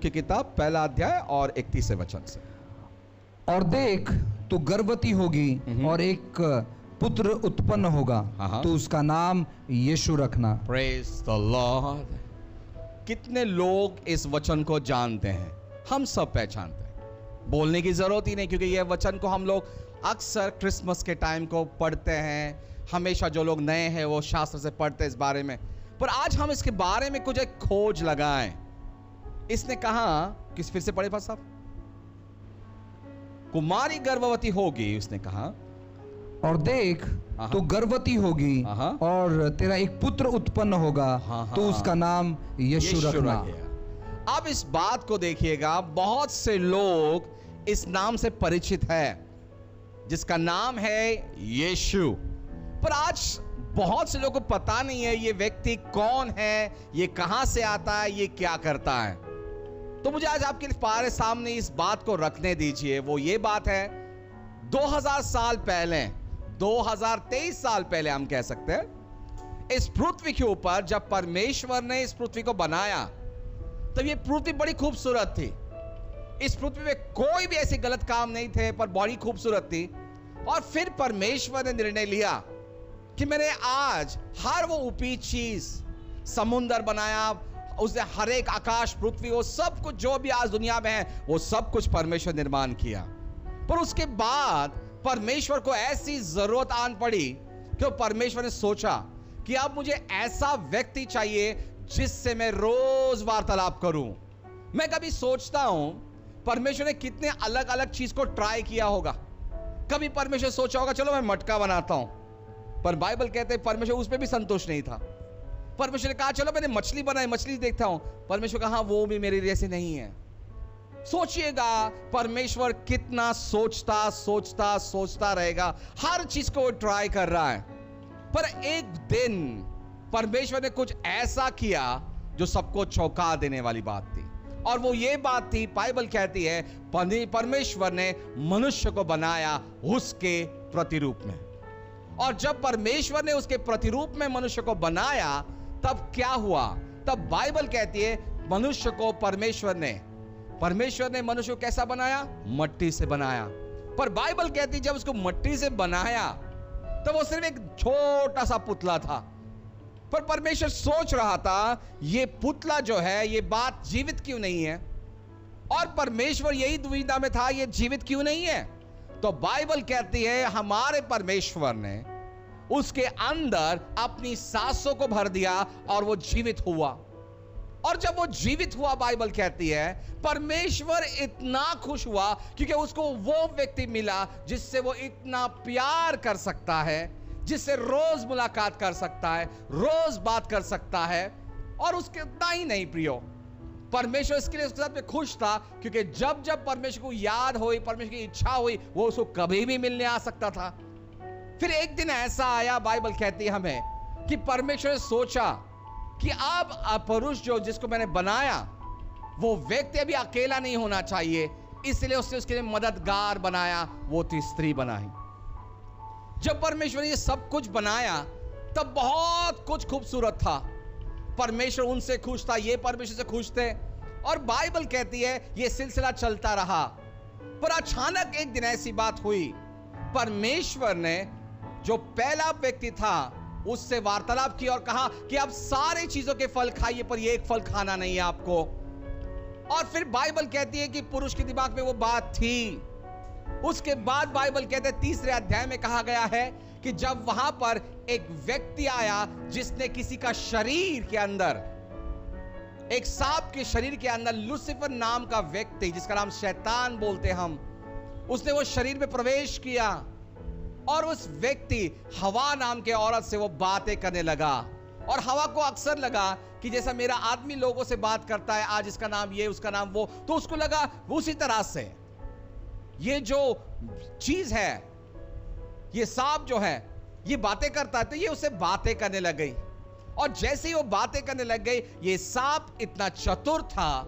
की किताब 1 अध्याय और 31 वचन से। और देख, तू गर्भवती होगी और एक पुत्र उत्पन्न होगा, तो उसका नाम यीशु रखना। Praise the Lord. कितने लोग इस वचन को जानते हैं? हम सब पहचानते हैं, बोलने की जरूरत ही नहीं, क्योंकि यह वचन को हम लोग अक्सर क्रिसमस के टाइम को पढ़ते हैं। हमेशा जो लोग नए हैं वो शास्त्र से पढ़ते हैं इस बारे में। पर आज हम इसके बारे में कुछ एक खोज लगाएं। इसने कहा, किस फिर से पढ़े पास साहब? कुमारी गर्भवती होगी, उसने कहा। और देख, तू गर्भवती होगी और तेरा एक पुत्र उत्पन्न होगा, तो उसका नाम यीशु रखना। अब इस बात को देखिएगा, बहुत से लोग इस नाम से परिचित है जिसका नाम है यीशु, पर आज बहुत से लोगों को पता नहीं है ये व्यक्ति कौन है, ये कहां से आता है, ये क्या करता है। तो मुझे आज आपके पारे सामने इस बात को रखने दीजिए। वो ये बात है 2000 साल पहले, 2023 साल पहले हम कह सकते हैं, इस पृथ्वी के ऊपर जब परमेश्वर ने इस पृथ्वी को बनाया तब ये पृथ्वी बड़ी खूबसूरत थी। इस पृथ्वी में कोई भी ऐसे गलत काम नहीं थे, पर बड़ी खूबसूरत थी। और फिर परमेश्वर ने निर्णय लिया कि मैंने आज हर वो ऊपरी चीज, समुंदर बनाया, उसने हर एक आकाश, पृथ्वी, वो सब कुछ जो भी आज दुनिया में है, वो सब कुछ परमेश्वर निर्माण किया। पर उसके बाद परमेश्वर को ऐसी जरूरत आन पड़ी कि परमेश्वर ने सोचा कि अब मुझे ऐसा व्यक्ति चाहिए जिससे मैं रोज वार्तालाप करूं। मैं कभी सोचता हूं परमेश्वर ने कितने अलग अलग चीज को ट्राई किया होगा। कभी परमेश्वर सोचा होगा चलो मैं मटका बनाता हूं, पर बाइबल कहते हैं परमेश्वर उस पर भी संतुष्ट नहीं था। परमेश्वर ने कहा चलो मैंने मछली बनाई, मछली देखता हूं। परमेश्वर कहा वो भी मेरे जैसे नहीं है। सोचिएगा परमेश्वर कितना सोचता सोचता सोचता रहेगा, हर चीज को ट्राई कर रहा है। पर एक दिन परमेश्वर ने कुछ ऐसा किया जो सबको चौंका देने वाली बात थी, और वो ये बात थी, बाइबल कहती है परमेश्वर ने मनुष्य को बनाया उसके प्रतिरूप में। और जब परमेश्वर ने उसके प्रतिरूप में मनुष्य को बनाया तब क्या हुआ? तब बाइबल कहती है मनुष्य को परमेश्वर ने मनुष्य को कैसा बनाया? मट्टी से बनाया। पर बाइबल कहती है जब उसको मट्टी से बनाया तब वो सिर्फ एक छोटा सा पुतला था। पर परमेश्वर सोच रहा था ये पुतला जो है, ये बात जीवित क्यों नहीं है? और परमेश्वर यही दुविधा में था, ये जीवित क्यों नहीं है? तो बाइबल कहती है हमारे परमेश्वर ने उसके अंदर अपनी सांसों को भर दिया और वो जीवित हुआ। और जब वो जीवित हुआ, बाइबल कहती है परमेश्वर इतना खुश हुआ क्योंकि उसको वो व्यक्ति मिला जिससे वो इतना प्यार कर सकता है, जिससे रोज मुलाकात कर सकता है, रोज बात कर सकता है। और उसके उतना ही नहीं प्रियो, परमेश्वर इसके लिए उसके साथ में खुश था क्योंकि जब जब परमेश्वर को याद हुई, परमेश्वर की इच्छा हुई, वो उसको कभी भी मिलने आ सकता था। फिर एक दिन ऐसा आया, बाइबल कहती है हमें कि परमेश्वर ने सोचा कि अब पुरुष जो जिसको मैंने बनाया वो व्यक्ति अभी अकेला नहीं होना चाहिए, इसलिए उसने उसके लिए मददगार बनाया, वो थी स्त्री बनाई। जब परमेश्वर ने ये सब कुछ बनाया तब बहुत कुछ खूबसूरत था। परमेश्वर उनसे खुश था, ये परमेश्वर से खुश थे, और बाइबल कहती है ये सिलसिला चलता रहा। पर अचानक एक दिन ऐसी बात हुई, परमेश्वर ने जो पहला व्यक्ति था उससे वार्तालाप किया और कहा कि आप सारी चीजों के फल खाइए पर ये एक फल खाना नहीं है आपको। और फिर बाइबल कहती है कि पुरुष के दिमाग में वो बात थी। उसके बाद बाइबल कहते हैं 3 अध्याय में कहा गया है कि जब वहां पर एक व्यक्ति आया जिसने किसी का शरीर के अंदर, एक सांप के शरीर के अंदर लूसीफर नाम का व्यक्ति, जिसका नाम शैतान बोलते हम, उसने वो शरीर में प्रवेश किया और उस व्यक्ति हवा नाम के औरत से वो बातें करने लगा। और हवा को अक्सर लगा कि जैसा मेरा आदमी लोगों से बात करता है, आज इसका नाम ये, उसका नाम वो, तो उसको लगा उसी तरह से ये जो चीज है, ये सांप जो है ये बातें करता है, तो ये उससे बातें करने लग गई। और जैसे ही वो बातें करने लग गई, ये सांप इतना चतुर था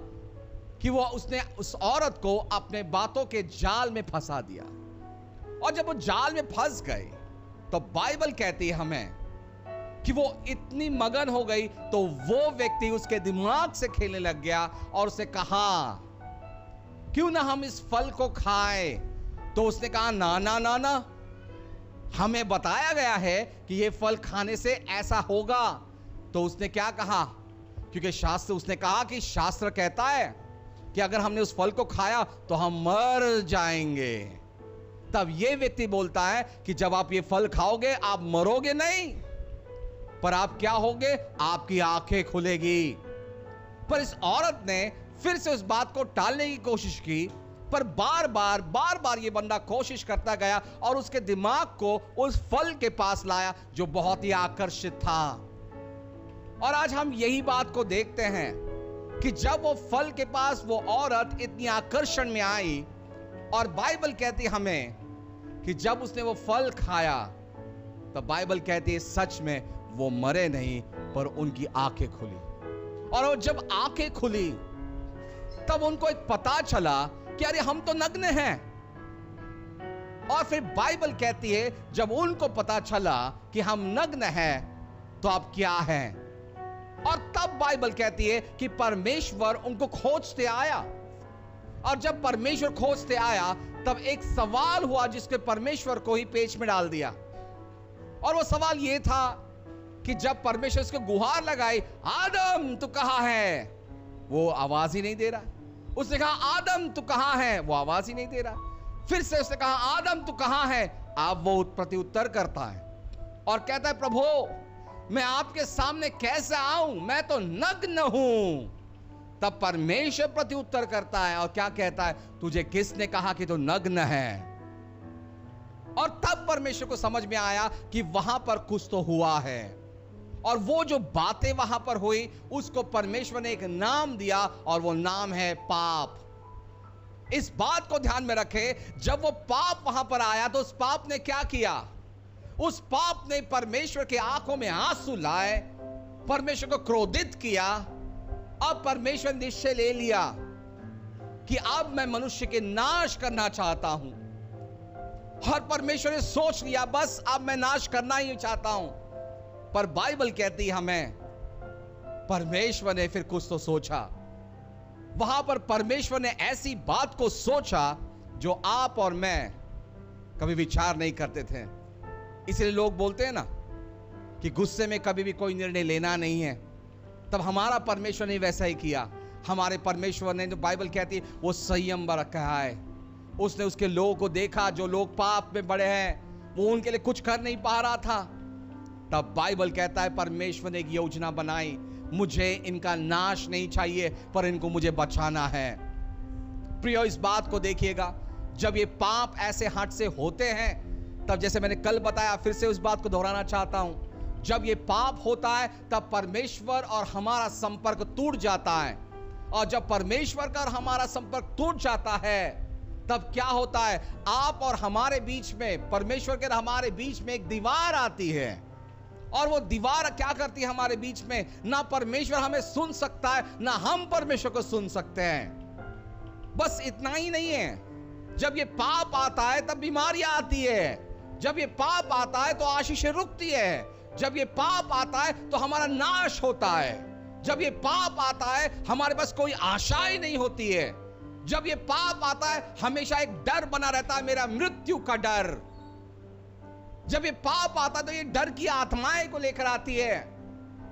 कि वो उसने उस औरत को अपने बातों के जाल में फंसा दिया। और जब वो जाल में फंस गए तो बाइबल कहती है हमें कि वो इतनी मगन हो गई, तो वो व्यक्ति उसके दिमाग से खेलने लग गया और उसे कहा, क्यों ना हम इस फल को खाएं? तो उसने कहा, ना ना ना ना, हमें बताया गया है कि ये फल खाने से ऐसा होगा। तो उसने क्या कहा? क्योंकि शास्त्र, उसने कहा कि शास्त्र कहता है कि अगर हमने उस फल को खाया तो हम मर जाएंगे। तब ये व्यक्ति बोलता है कि जब आप ये फल खाओगे आप मरोगे नहीं, पर आप क्या होगे? आपकी आंखें खुलेगी। पर इस औरत ने फिर से उस बात को टालने की कोशिश की, पर बार बार ये बंदा कोशिश करता गया और उसके दिमाग को उस फल के पास लाया जो बहुत ही आकर्षित था। और आज हम यही बात को देखते हैं कि जब वो फल के पास वो औरत इतनी आकर्षण में आई, और बाइबल कहती हमें कि जब उसने वो फल खाया, तो बाइबल कहती है सच में वो मरे नहीं, पर उनकी आंखें खुली। और वो जब आंखें खुली, तब उनको एक पता चला कि अरे हम तो नग्न हैं। और फिर बाइबल कहती है जब उनको पता चला कि हम नग्न हैं, तो अब क्या है? और तब बाइबल कहती है कि परमेश्वर उनको खोजते आया। और जब परमेश्वर खोजते आया, तब एक सवाल हुआ जिसके परमेश्वर को ही पेच में डाल दिया। और वो सवाल ये था कि जब परमेश्वर उसको गुहार लगाई, आदम तू कहां है? वो आवाज ही नहीं दे रहा। उसने कहा, आदम तू कहां है? वो आवाज ही नहीं दे रहा। फिर से उसने कहा, आदम तू कहां है? अब वो प्रत्युत्तर करता है और कहता है, प्रभु मैं आपके सामने कैसे आऊं? मैं तो नग्न हूं। तब परमेश्वर प्रत्युत्तर करता है और क्या कहता है? तुझे किसने कहा कि तू नग्न है? और तब परमेश्वर को समझ में आया कि वहां पर कुछ तो हुआ है। और वो जो बातें वहां पर हुई, उसको परमेश्वर ने एक नाम दिया, और वो नाम है पाप। इस बात को ध्यान में रखें, जब वो पाप वहां पर आया, तो उस पाप ने क्या किया? उस पाप ने परमेश्वर के आंखों में आंसू लाए, परमेश्वर को क्रोधित किया। अब परमेश्वर ने निश्चय ले लिया कि अब मैं मनुष्य के नाश करना चाहता हूं। और परमेश्वर ने सोच लिया, बस अब मैं नाश करना ही चाहता हूं। पर बाइबल कहती है हमें, परमेश्वर ने फिर कुछ तो सोचा। वहां पर परमेश्वर ने ऐसी बात को सोचा जो आप और मैं कभी विचार नहीं करते थे। इसलिए लोग बोलते हैं ना कि गुस्से में कभी भी कोई निर्णय लेना नहीं है। तब हमारा परमेश्वर ने वैसा ही किया। हमारे परमेश्वर ने, जो बाइबल कहती है, वो संयम रखा है। उसने उसके लोगों को देखा जो लोग पाप में बड़े हैं, वो उनके लिए कुछ कर नहीं पा रहा था। तब बाइबल कहता है परमेश्वर ने एक योजना बनाई, मुझे इनका नाश नहीं चाहिए, पर इनको मुझे बचाना है। प्रियो, इस बात को देखिएगा, जब ये पाप ऐसे हट से होते हैं, तब जैसे मैंने कल बताया, फिर से उस बात को दोहराना चाहता हूं, जब ये पाप होता है तब परमेश्वर और हमारा संपर्क टूट जाता है। और जब परमेश्वर का और हमारा संपर्क टूट जाता है, तब क्या होता है? आप और हमारे बीच में, परमेश्वर के और हमारे बीच में एक दीवार आती है। और वो दीवार क्या करती है हमारे बीच में? ना परमेश्वर हमें सुन सकता है, ना हम परमेश्वर को सुन सकते हैं। बस इतना ही नहीं है, जब ये पाप आता है तब बीमारियां आती है। जब ये पाप आता है तो आशीषें रुकती है। जब ये पाप आता है तो हमारा नाश होता है। जब ये पाप आता है हमारे पास कोई आशाएं नहीं होती है। जब ये पाप आता है हमेशा एक डर बना रहता है, मेरा मृत्यु का डर। जब ये पाप आता है तो ये डर की आत्माएं को लेकर आती है।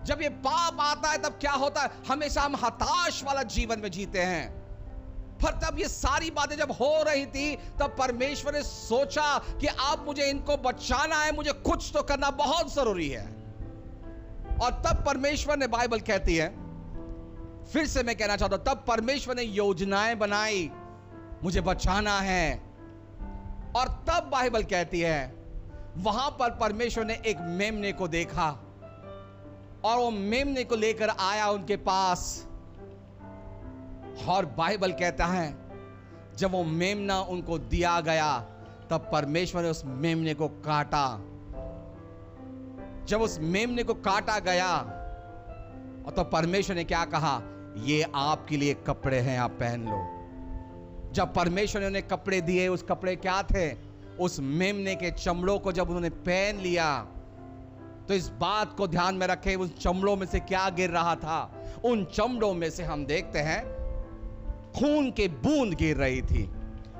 जब ये पाप आता है तब क्या होता है? हमेशा हम हताश वाला जीवन में जीते हैं। पर तब ये सारी बातें जब हो रही थी, तब परमेश्वर ने सोचा कि अब मुझे इनको बचाना है, मुझे कुछ तो करना बहुत जरूरी है। और तब परमेश्वर ने, बाइबल कहती है, फिर से मैं कहना चाहता हूं, तब परमेश्वर ने योजनाएं बनाई, मुझे बचाना है। और तब बाइबल कहती है, वहां पर परमेश्वर ने एक मेमने को देखा, और वो मेमने को लेकर आया उनके पास। और बाइबल कहता है जब वो मेमना उनको दिया गया, तब परमेश्वर ने उस मेमने को काटा। जब उस मेमने को काटा गया, और तो परमेश्वर ने क्या कहा? ये आपके लिए कपड़े हैं, आप पहन लो। जब परमेश्वर ने उन्हें कपड़े दिए, उस कपड़े क्या थे? उस मेमने के चमड़ों को जब उन्होंने पहन लिया, तो तो इस बात को ध्यान में रखें, उन चमड़ों में से क्या गिर रहा था? उन चमड़ों में से हम देखते हैं खून के बूंद गिर रही थी।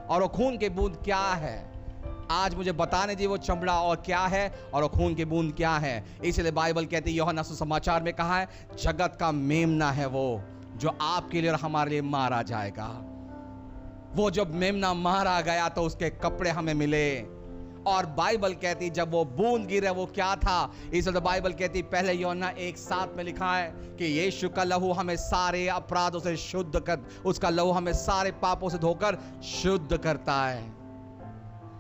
और वो खून के बूंद क्या है? आज मुझे बताने दी वो चमड़ा और क्या है, और वो खून के बूंद क्या है। इसलिए बाइबल कहती है, यूहन्ना सुसमाचार में कहा है, जगत का मेमना है वो जो आपके लिए और हमारे लिए मारा जाएगा। वो जब मेमना मारा गया तो उसके कपड़े हमें मिले। और बाइबल कहती जब वो बूंद गिरे वो क्या था? इसलिए तो बाइबल कहती पहले यूहन्ना 1:7 में लिखा है कि यीशु का लहू हमें सारे अपराधों से शुद्ध कर, उसका लहू हमें सारे पापों से धोकर शुद्ध करता है।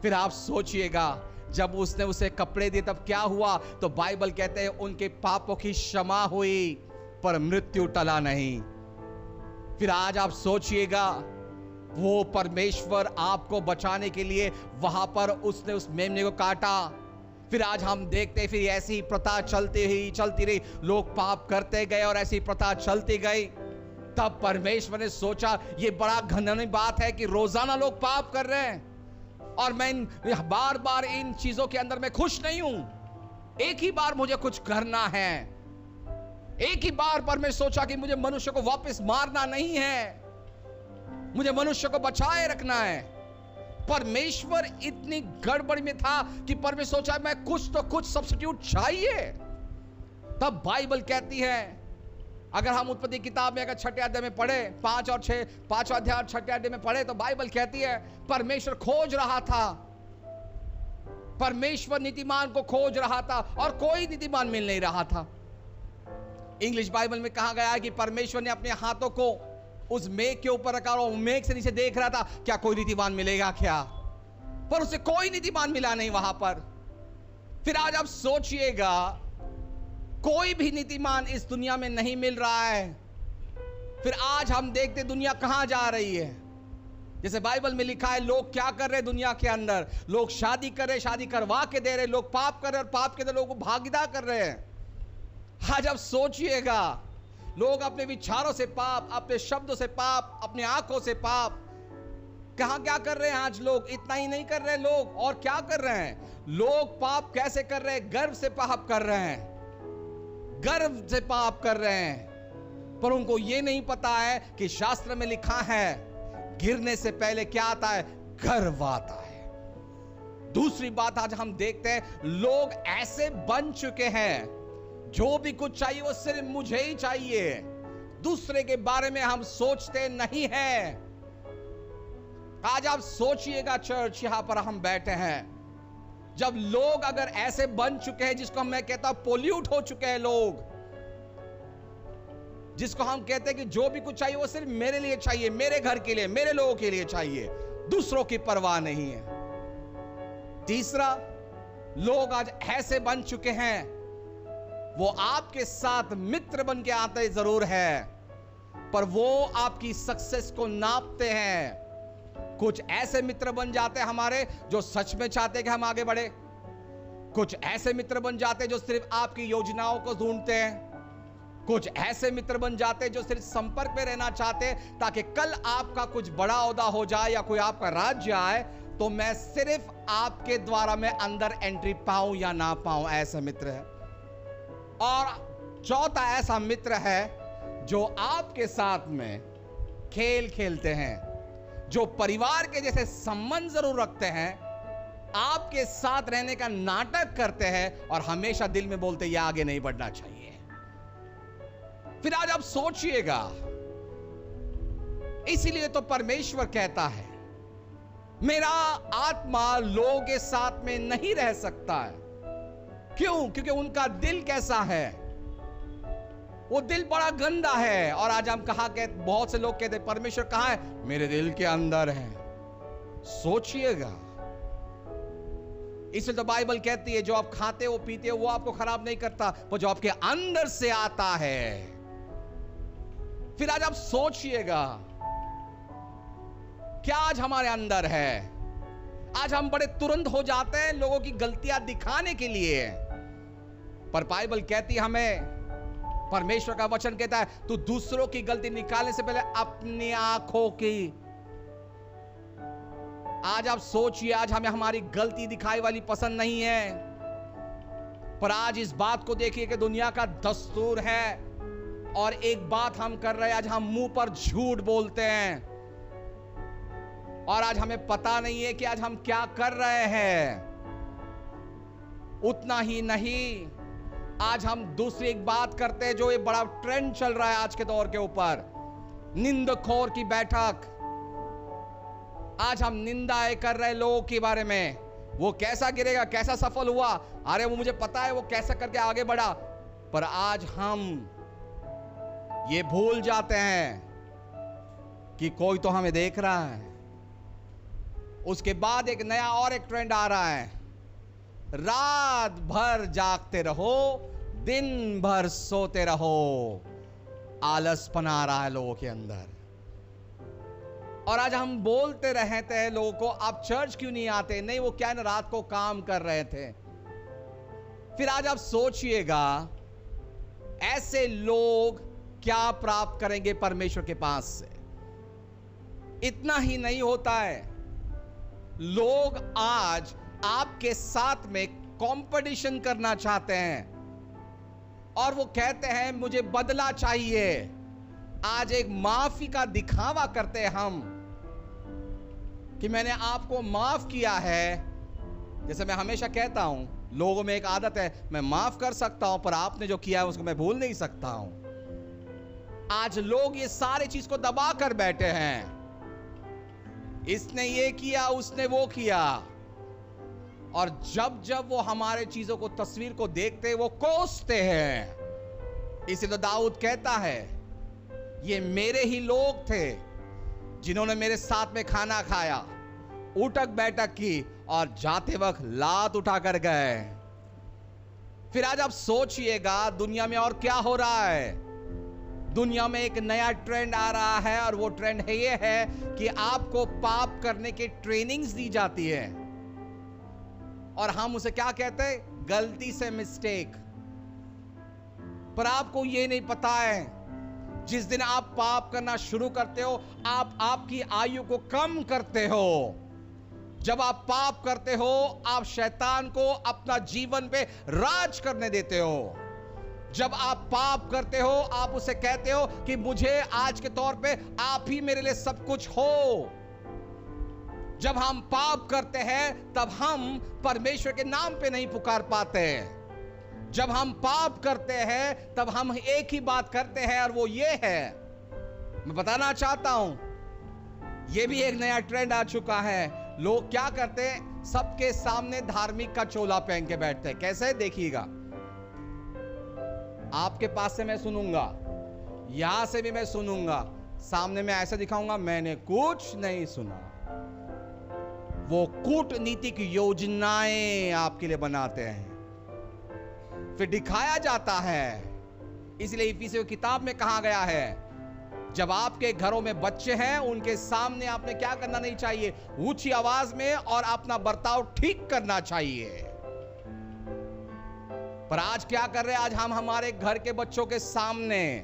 फिर आप सोचिएगा, जब उसने उसे कपड़े दिए तब क्या हुआ? तो बाइबल कहते हैं उनके पापों की क्षमा हुई पर मृत्यु टला नहीं। फिर आज आप सोचिएगा, वो परमेश्वर आपको बचाने के लिए वहां पर उसने उस मेमने को काटा। फिर आज हम देखते फिर ऐसी प्रथा चलती रही, लोग पाप करते गए और ऐसी प्रथा चलती गई। तब परमेश्वर ने सोचा ये बड़ा घिनौनी बात है कि रोजाना लोग पाप कर रहे हैं और मैं बार बार इन चीजों के अंदर मैं खुश नहीं हूं। एक ही बार मुझे कुछ करना है। एक ही बार पर मैं सोचा कि मुझे मनुष्य को वापस मारना नहीं है, मुझे मनुष्य को बचाए रखना है। परमेश्वर इतनी गड़बड़ी में था कि परमेश्वर सोचा मैं कुछ सब्स्टिट्यूट चाहिए। तब बाइबल कहती है, अगर हम उत्पत्ति किताब में अगर 6 अध्याय में पढ़े, 5 और 6, 5वां अध्याय और 6 अध्याय में पढ़े, तो बाइबल कहती है परमेश्वर खोज रहा था, परमेश्वर नीतिमान को खोज रहा था और कोई नीतिमान मिल नहीं रहा था। इंग्लिश बाइबल में कहा गया है कि परमेश्वर ने अपने हाथों को उस मेघ के ऊपर रखा और मेघ से नीचे देख रहा था क्या कोई नीतिमान मिलेगा क्या, पर उसे कोई नीतिमान मिला नहीं वहां पर। फिर आज आप सोचिएगा, कोई भी नीतिमान इस दुनिया में नहीं मिल रहा है। फिर आज हम देखते दुनिया कहां जा रही है। जैसे बाइबल में लिखा है, लोग क्या कर रहे हैं दुनिया के अंदर? लोग शादी कर रहे, शादी करवा के दे रहे, लोग पाप कर रहे और पाप के अंदर लोगों को भागीदार कर रहे हैं। आज आप सोचिएगा, लोग अपने विचारों से पाप, अपने शब्दों से पाप, अपने आंखों से पाप, कहां क्या कर रहे हैं आज लोग? इतना ही नहीं कर रहे लोग, और क्या कर रहे हैं लोग? पाप कैसे कर रहे हैं? गर्व से पाप कर रहे हैं, गर्व से पाप कर रहे हैं। पर उनको यह नहीं पता है कि शास्त्र में लिखा है गिरने से पहले क्या आता है? गर्व आता है। दूसरी बात आज हम देखते हैं, लोग ऐसे बन चुके हैं जो भी कुछ चाहिए वो सिर्फ मुझे ही चाहिए, दूसरे के बारे में हम सोचते नहीं हैं। आज आप सोचिएगा, चर्च यहां पर हम बैठे हैं, जब लोग अगर ऐसे बन चुके हैं, जिसको मैं कहता हूं पोल्यूट हो चुके हैं लोग, जिसको हम कहते हैं कि जो भी कुछ चाहिए वो सिर्फ मेरे लिए चाहिए, मेरे घर के लिए, मेरे लोगों के लिए चाहिए, दूसरों की परवाह नहीं है। तीसरा, लोग आज ऐसे बन चुके हैं, वो आपके साथ मित्र बन के आते जरूर है, पर वो आपकी सक्सेस को नापते हैं। कुछ ऐसे मित्र बन जाते हैं हमारे जो सच में चाहते हैं कि हम आगे बढ़े, कुछ ऐसे मित्र बन जाते हैं जो सिर्फ आपकी योजनाओं को ढूंढते हैं, कुछ ऐसे मित्र बन जाते हैं जो सिर्फ संपर्क में रहना चाहते हैं ताकि कल आपका कुछ बड़ा ओहदा हो जाए या कोई आपका राज्य आए तो मैं सिर्फ आपके द्वारा मैं अंदर एंट्री पाऊं या ना पाऊं। ऐसे मित्र है। और चौथा ऐसा मित्र है जो आपके साथ में खेल खेलते हैं, जो परिवार के जैसे संबंध जरूर रखते हैं, आपके साथ रहने का नाटक करते हैं और हमेशा दिल में बोलते ये आगे नहीं बढ़ना चाहिए। फिर आज आप सोचिएगा, इसीलिए तो परमेश्वर कहता है मेरा आत्मा लोगों के साथ में नहीं रह सकता है। क्यों? क्योंकि उनका दिल कैसा है? वो दिल बड़ा गंदा है। और आज हम कहा के बहुत से लोग कहते परमेश्वर कहां है? मेरे दिल के अंदर है। सोचिएगा, इसलिए तो बाइबल कहती है जो आप खाते हो पीते हो वो आपको खराब नहीं करता, वो जो आपके अंदर से आता है। फिर आज आप सोचिएगा, क्या आज हमारे अंदर है? आज हम बड़े तुरंत हो जाते हैं लोगों की गलतियां दिखाने के लिए, पर बाइबल कहती है हमें, परमेश्वर का वचन कहता है तू दूसरों की गलती निकालने से पहले अपनी आंखों की। आज आप सोचिए, आज हमें हमारी गलती दिखाई वाली पसंद नहीं है। पर आज इस बात को देखिए कि दुनिया का दस्तूर है और एक बात हम कर रहे हैं, आज हम मुंह पर झूठ बोलते हैं और आज हमें पता नहीं है कि आज हम क्या कर रहे हैं। उतना ही नहीं, आज हम दूसरी एक बात करते हैं जो एक बड़ा ट्रेंड चल रहा है आज के दौर के ऊपर, निंदखोर की बैठक। आज हम निंदाएं कर रहे हैं लोगों के बारे में, वो कैसा गिरेगा, कैसा सफल हुआ, अरे वो मुझे पता है वो कैसा करके आगे बढ़ा। पर आज हम ये भूल जाते हैं कि कोई तो हमें देख रहा है। उसके बाद एक नया और एक ट्रेंड आ रहा है, रात भर जागते रहो, दिन भर सोते रहो। आलसपना आ रहा है लोगों के अंदर। और आज हम बोलते रहते हैं लोगों को, आप चर्च क्यों नहीं आते? नहीं, वो क्या ना रात को काम कर रहे थे। फिर आज आप सोचिएगा, ऐसे लोग क्या प्राप्त करेंगे परमेश्वर के पास से? इतना ही नहीं होता है, लोग आज आपके साथ में कंपटीशन करना चाहते हैं और वो कहते हैं मुझे बदला चाहिए। आज एक माफी का दिखावा करते हैं हम कि मैंने आपको माफ किया है। जैसे मैं हमेशा कहता हूं, लोगों में एक आदत है, मैं माफ कर सकता हूं पर आपने जो किया है उसको मैं भूल नहीं सकता हूं। आज लोग ये सारे चीज को दबा कर बैठे हैं, इसने ये किया, उसने वो किया, और जब जब वो हमारे चीजों को, तस्वीर को देखते हैं, वो कोसते हैं। इसे तो दाऊद कहता है, ये मेरे ही लोग थे जिन्होंने मेरे साथ में खाना खाया, उठक बैठक की और जाते वक्त लात उठाकर गए। फिर आज आप सोचिएगा दुनिया में और क्या हो रहा है। दुनिया में एक नया ट्रेंड आ रहा है और वो ट्रेंड है, ये है कि आपको पाप करने की ट्रेनिंग्स दी जाती है और हम उसे क्या कहते हैं? गलती से मिस्टेक। पर आपको ये नहीं पता है, जिस दिन आप पाप करना शुरू करते हो, आप आपकी आयु को कम करते हो। जब आप पाप करते हो, आप शैतान को अपना जीवन पे राज करने देते हो। जब आप पाप करते हो, आप उसे कहते हो कि मुझे आज के तौर पे आप ही मेरे लिए सब कुछ हो। जब हम पाप करते हैं, तब हम परमेश्वर के नाम पे नहीं पुकार पाते। जब हम पाप करते हैं, तब हम एक ही बात करते हैं और वो ये है, मैं बताना चाहता हूं, ये भी एक नया ट्रेंड आ चुका है। लोग क्या करते हैं? सबके सामने धार्मिक का चोला पहन के बैठते हैं। कैसे? देखिएगा, आपके पास से मैं सुनूंगा, यहां से भी मैं सुनूंगा, सामने में ऐसा दिखाऊंगा मैंने कुछ नहीं सुना। वो कूटनीतिक योजनाएं आपके लिए बनाते हैं, फिर दिखाया जाता है। इसलिए इफिसियों की किताब में कहा गया है, जब आपके घरों में बच्चे हैं, उनके सामने आपने क्या करना नहीं चाहिए? ऊंची आवाज में और अपना बर्ताव ठीक करना चाहिए। पर आज क्या कर रहे हैं? आज हम हमारे घर के बच्चों के सामने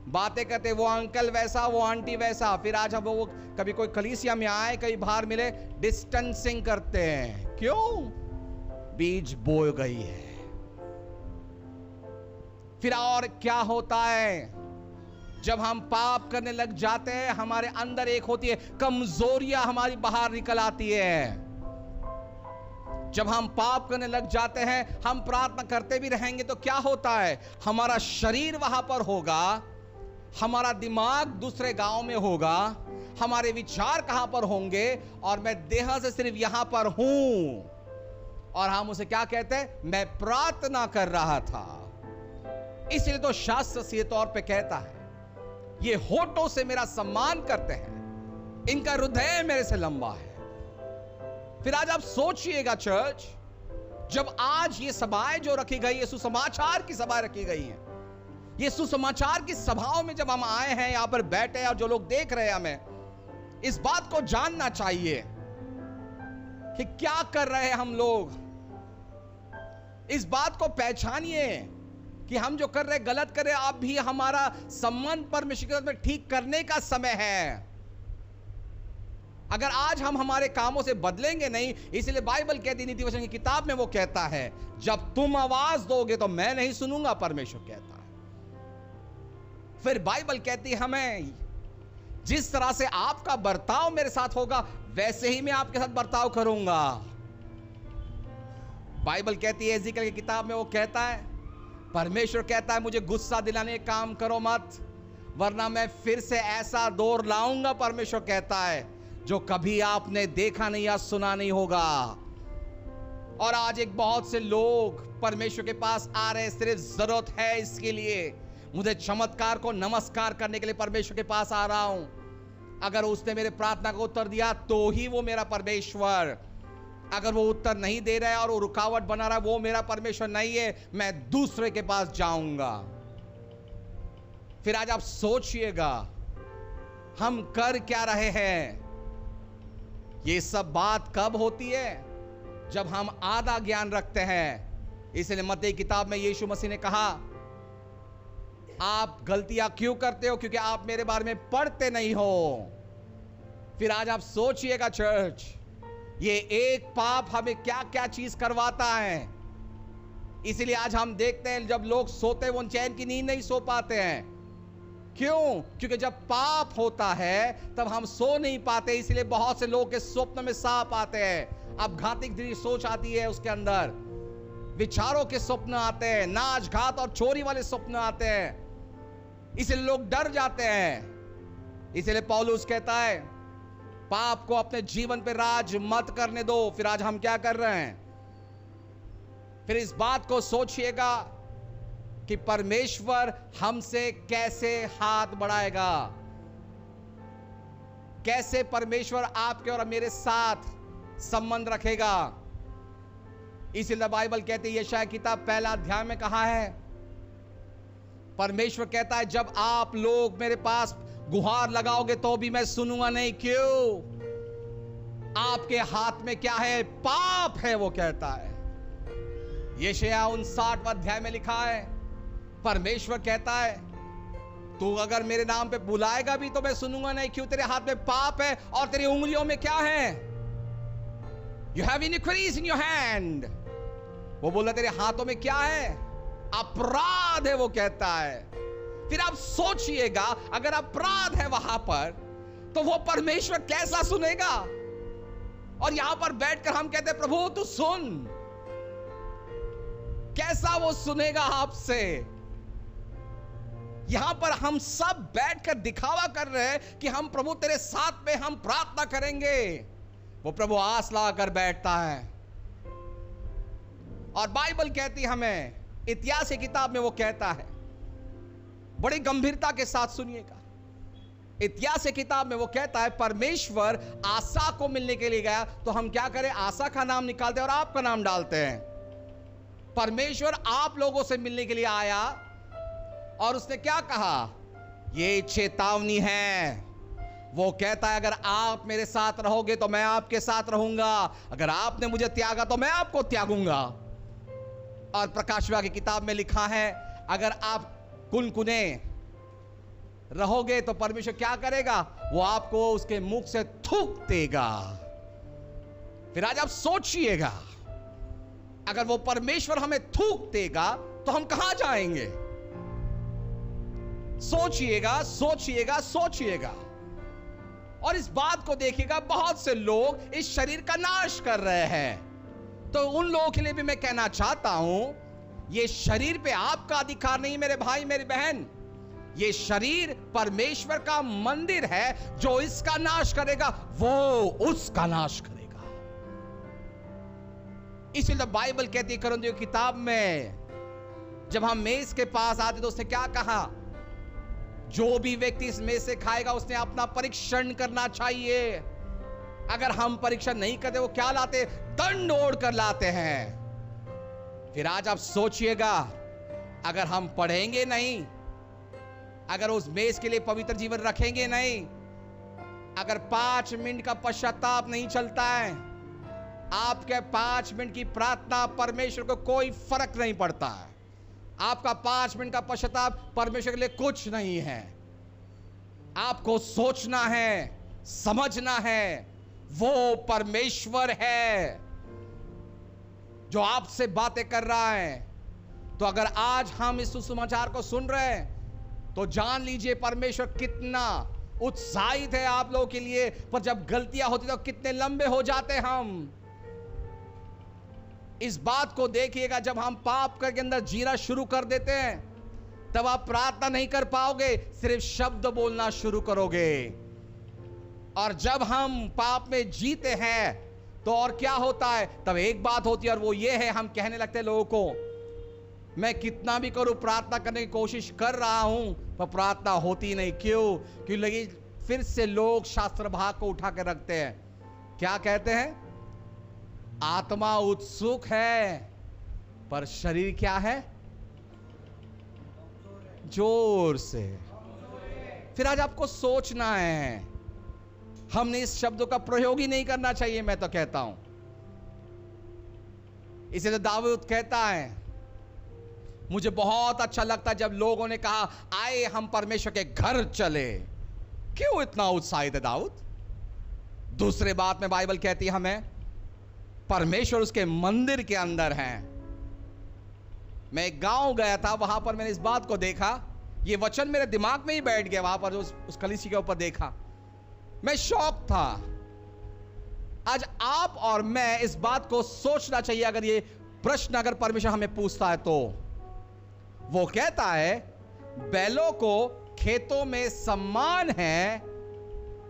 बातें करते, वो अंकल वैसा, वो आंटी वैसा। फिर आज हम वो कभी कोई कलीसिया में आए, कहीं बाहर मिले, डिस्टेंसिंग करते हैं। क्यों? बीज बोई गई है। फिर और क्या होता है? जब हम पाप करने लग जाते हैं, हमारे अंदर एक होती है कमजोरियां, हमारी बाहर निकल आती है। जब हम पाप करने लग जाते हैं, हम प्रार्थना करते भी रहेंगे तो क्या होता है? हमारा शरीर वहां पर होगा, हमारा दिमाग दूसरे गांव में होगा, हमारे विचार कहां पर होंगे, और मैं देह से सिर्फ यहां पर हूं। और हम उसे क्या कहते हैं? मैं प्रार्थना कर रहा था। इसलिए तो शास्त्र सीधे तौर पे कहता है, ये होठों से मेरा सम्मान करते हैं, इनका हृदय मेरे से लंबा है। फिर आज आप सोचिएगा चर्च, जब आज ये सभाएं जो रखी गई है, सुसमाचार की सभाएं रखी गई हैं, ये सुसमाचार की सभाओं में जब हम आए हैं, यहां पर बैठे हैं, और जो लोग देख रहे हैं, हमें इस बात को जानना चाहिए कि क्या कर रहे हैं हम लोग। इस बात को पहचानिए कि हम जो कर रहे हैं गलत कर रहे हैं। अब भी हमारा संबंध परमेश्वर में ठीक करने का समय है। अगर आज हम हमारे कामों से बदलेंगे नहीं, इसलिए बाइबल कहती, नीति वचन की किताब में वो कहता है, जब तुम आवाज दोगे तो मैं नहीं सुनूंगा, परमेश्वर कहता है। फिर बाइबल कहती हमें, जिस तरह से आपका बर्ताव मेरे साथ होगा वैसे ही मैं आपके साथ बर्ताव करूंगा। बाइबल कहती है, एजिकल की किताब में वो कहता है, परमेश्वर कहता है, मुझे गुस्सा दिलाने का काम करो मत, वरना मैं फिर से ऐसा दौर लाऊंगा, परमेश्वर कहता है, जो कभी आपने देखा नहीं या सुना नहीं होगा। और आज एक बहुत से लोग परमेश्वर के पास आ रहे, सिर्फ जरूरत है इसके लिए, मुझे चमत्कार को नमस्कार करने के लिए परमेश्वर के पास आ रहा हूं। अगर उसने मेरे प्रार्थना को उत्तर दिया तो ही वो मेरा परमेश्वर, अगर वो उत्तर नहीं दे रहा है और वो रुकावट बना रहा है, वो मेरा परमेश्वर नहीं है, मैं दूसरे के पास जाऊंगा। फिर आज आप सोचिएगा, हम कर क्या रहे हैं? ये सब बात कब होती है? जब हम आधा ज्ञान रखते हैं। इसलिए मत्ती किताब में यीशु मसीह ने कहा, आप गलतियां क्यों करते हो? क्योंकि आप मेरे बारे में पढ़ते नहीं हो। फिर आज आप सोचिएगा चर्च, ये एक पाप हमें क्या क्या चीज करवाता है। इसलिए आज हम देखते हैं, जब लोग सोते हैं वो चैन की नींद नहीं सो पाते हैं। क्यों? क्योंकि जब पाप होता है तब हम सो नहीं पाते। इसलिए बहुत से लोगों के स्वप्न में सांप आते हैं, अब घातिक सोच आती है, उसके अंदर विचारों के स्वप्न आते हैं, नाच घात और चोरी वाले स्वप्न आते हैं। इसलिए लोग डर जाते हैं। इसलिए पौलुस कहता है, पाप को अपने जीवन पे राज मत करने दो। फिर आज हम क्या कर रहे हैं? फिर इस बात को सोचिएगा कि परमेश्वर हमसे कैसे हाथ बढ़ाएगा, कैसे परमेश्वर आपके और मेरे साथ संबंध रखेगा। इसीलिए बाइबल कहती है, यशायाह किताब 1 अध्याय में कहा है, परमेश्वर कहता है, जब आप लोग मेरे पास गुहार लगाओगे तो भी मैं सुनूंगा नहीं। क्यों? आपके हाथ में क्या है? पाप है, वो कहता है। यशायाह 59 अध्याय में लिखा है, परमेश्वर कहता है, तू अगर मेरे नाम पे बुलाएगा भी तो मैं सुनूंगा नहीं। क्यों? तेरे हाथ में पाप है और तेरी उंगलियों में क्या है? You have iniquities in your hand। वो बोला, तेरे हाथों में क्या है? अपराध है, वो कहता है। फिर आप सोचिएगा, अगर अपराध है वहां पर तो वो परमेश्वर कैसा सुनेगा? और यहां पर बैठकर हम कहते हैं, प्रभु तू सुन, कैसा वो सुनेगा आपसे? यहां पर हम सब बैठकर दिखावा कर रहे हैं कि हम प्रभु तेरे साथ में हम प्रार्थना करेंगे। वो प्रभु आस लगाकर बैठता है। और बाइबल कहती हमें, इतिहास की किताब में वो कहता है, बड़ी गंभीरता के साथ सुनिएगा, इतिहास की किताब में वो कहता है, परमेश्वर आसा को मिलने के लिए गया तो हम क्या करें? आसा का नाम निकालते हैं और आपका नाम डालते हैं। परमेश्वर आप लोगों से मिलने के लिए आया और उसने क्या कहा? ये चेतावनी है। वो कहता है, अगर आप मेरे साथ रहोगे तो मैं आपके साथ रहूंगा, अगर आपने मुझे त्यागा तो मैं आपको त्यागूंगा। और प्रकाशिका की किताब में लिखा है, अगर आप कुनकुने रहोगे तो परमेश्वर क्या करेगा? वो आपको उसके मुख से थूक देगा। फिर आज आप सोचिएगा, अगर वो परमेश्वर हमें थूक देगा तो हम कहां जाएंगे? सोचिएगा, सोचिएगा, सोचिएगा। और इस बात को देखिएगा, बहुत से लोग इस शरीर का नाश कर रहे हैं। तो उन लोगों के लिए भी मैं कहना चाहता हूं, ये शरीर पे आपका अधिकार नहीं मेरे भाई मेरी बहन। ये शरीर परमेश्वर का मंदिर है। जो इसका नाश करेगा वो उसका नाश करेगा। इसीलिए बाइबल कहती है कुरिन्थियों की किताब में, जब हम मेज के पास आते तो उसने क्या कहा? जो भी व्यक्ति इस मेज से खाएगा उसने अपना परीक्षण करना चाहिए। अगर हम परीक्षण नहीं करते, वो क्या लाते? दंड ओढ़ कर लाते हैं। फिर आज आप सोचिएगा, अगर हम पढ़ेंगे नहीं, अगर उस मेज के लिए पवित्र जीवन रखेंगे नहीं, अगर 5 मिनट का पश्चाताप नहीं चलता है, आपके 5 मिनट की प्रार्थना परमेश्वर को कोई फर्क नहीं पड़ता है। आपका 5 मिनट का पश्चाताप परमेश्वर के लिए कुछ नहीं है। आपको सोचना है, समझना है, वो परमेश्वर है जो आपसे बातें कर रहा है। तो अगर आज हम इस सुसमाचार को सुन रहे हैं तो जान लीजिए परमेश्वर कितना उत्साहित है आप लोगों के लिए। पर जब गलतियां होती तो कितने लंबे हो जाते हम। इस बात को देखिएगा, जब हम पाप करके अंदर जीना शुरू कर देते हैं तब आप प्रार्थना नहीं कर पाओगे, सिर्फ शब्द बोलना शुरू करोगे। और जब हम पाप में जीते हैं तो और क्या होता है, तब एक बात होती है और वो ये है, हम कहने लगते हैं लोगों को, मैं कितना भी करूं, प्रार्थना करने की कोशिश कर रहा हूं पर प्रार्थना होती नहीं। क्यों? क्योंकि फिर से लोग शास्त्र भाग को उठा के रखते हैं। क्या कहते हैं? आत्मा उत्सुक है पर शरीर क्या है? जोर से। फिर आज आपको सोचना है, हमने इस शब्दों का प्रयोग ही नहीं करना चाहिए, मैं तो कहता हूं। इसे तो दाऊद कहता है, मुझे बहुत अच्छा लगता है जब लोगों ने कहा आए हम परमेश्वर के घर चले। क्यों इतना उत्साहित है दाऊद? दूसरे बात में बाइबल कहती है हमें परमेश्वर उसके मंदिर के अंदर है। मैं एक गांव गया था, वहां पर मैंने इस बात को देखा, ये वचन मेरे दिमाग में ही बैठ गया। वहां पर उस कलीसिया के ऊपर देखा, मैं शौक था। आज आप और मैं इस बात को सोचना चाहिए, अगर ये प्रश्न अगर परमेश्वर हमें पूछता है तो। वो कहता है बैलों को खेतों में सम्मान है,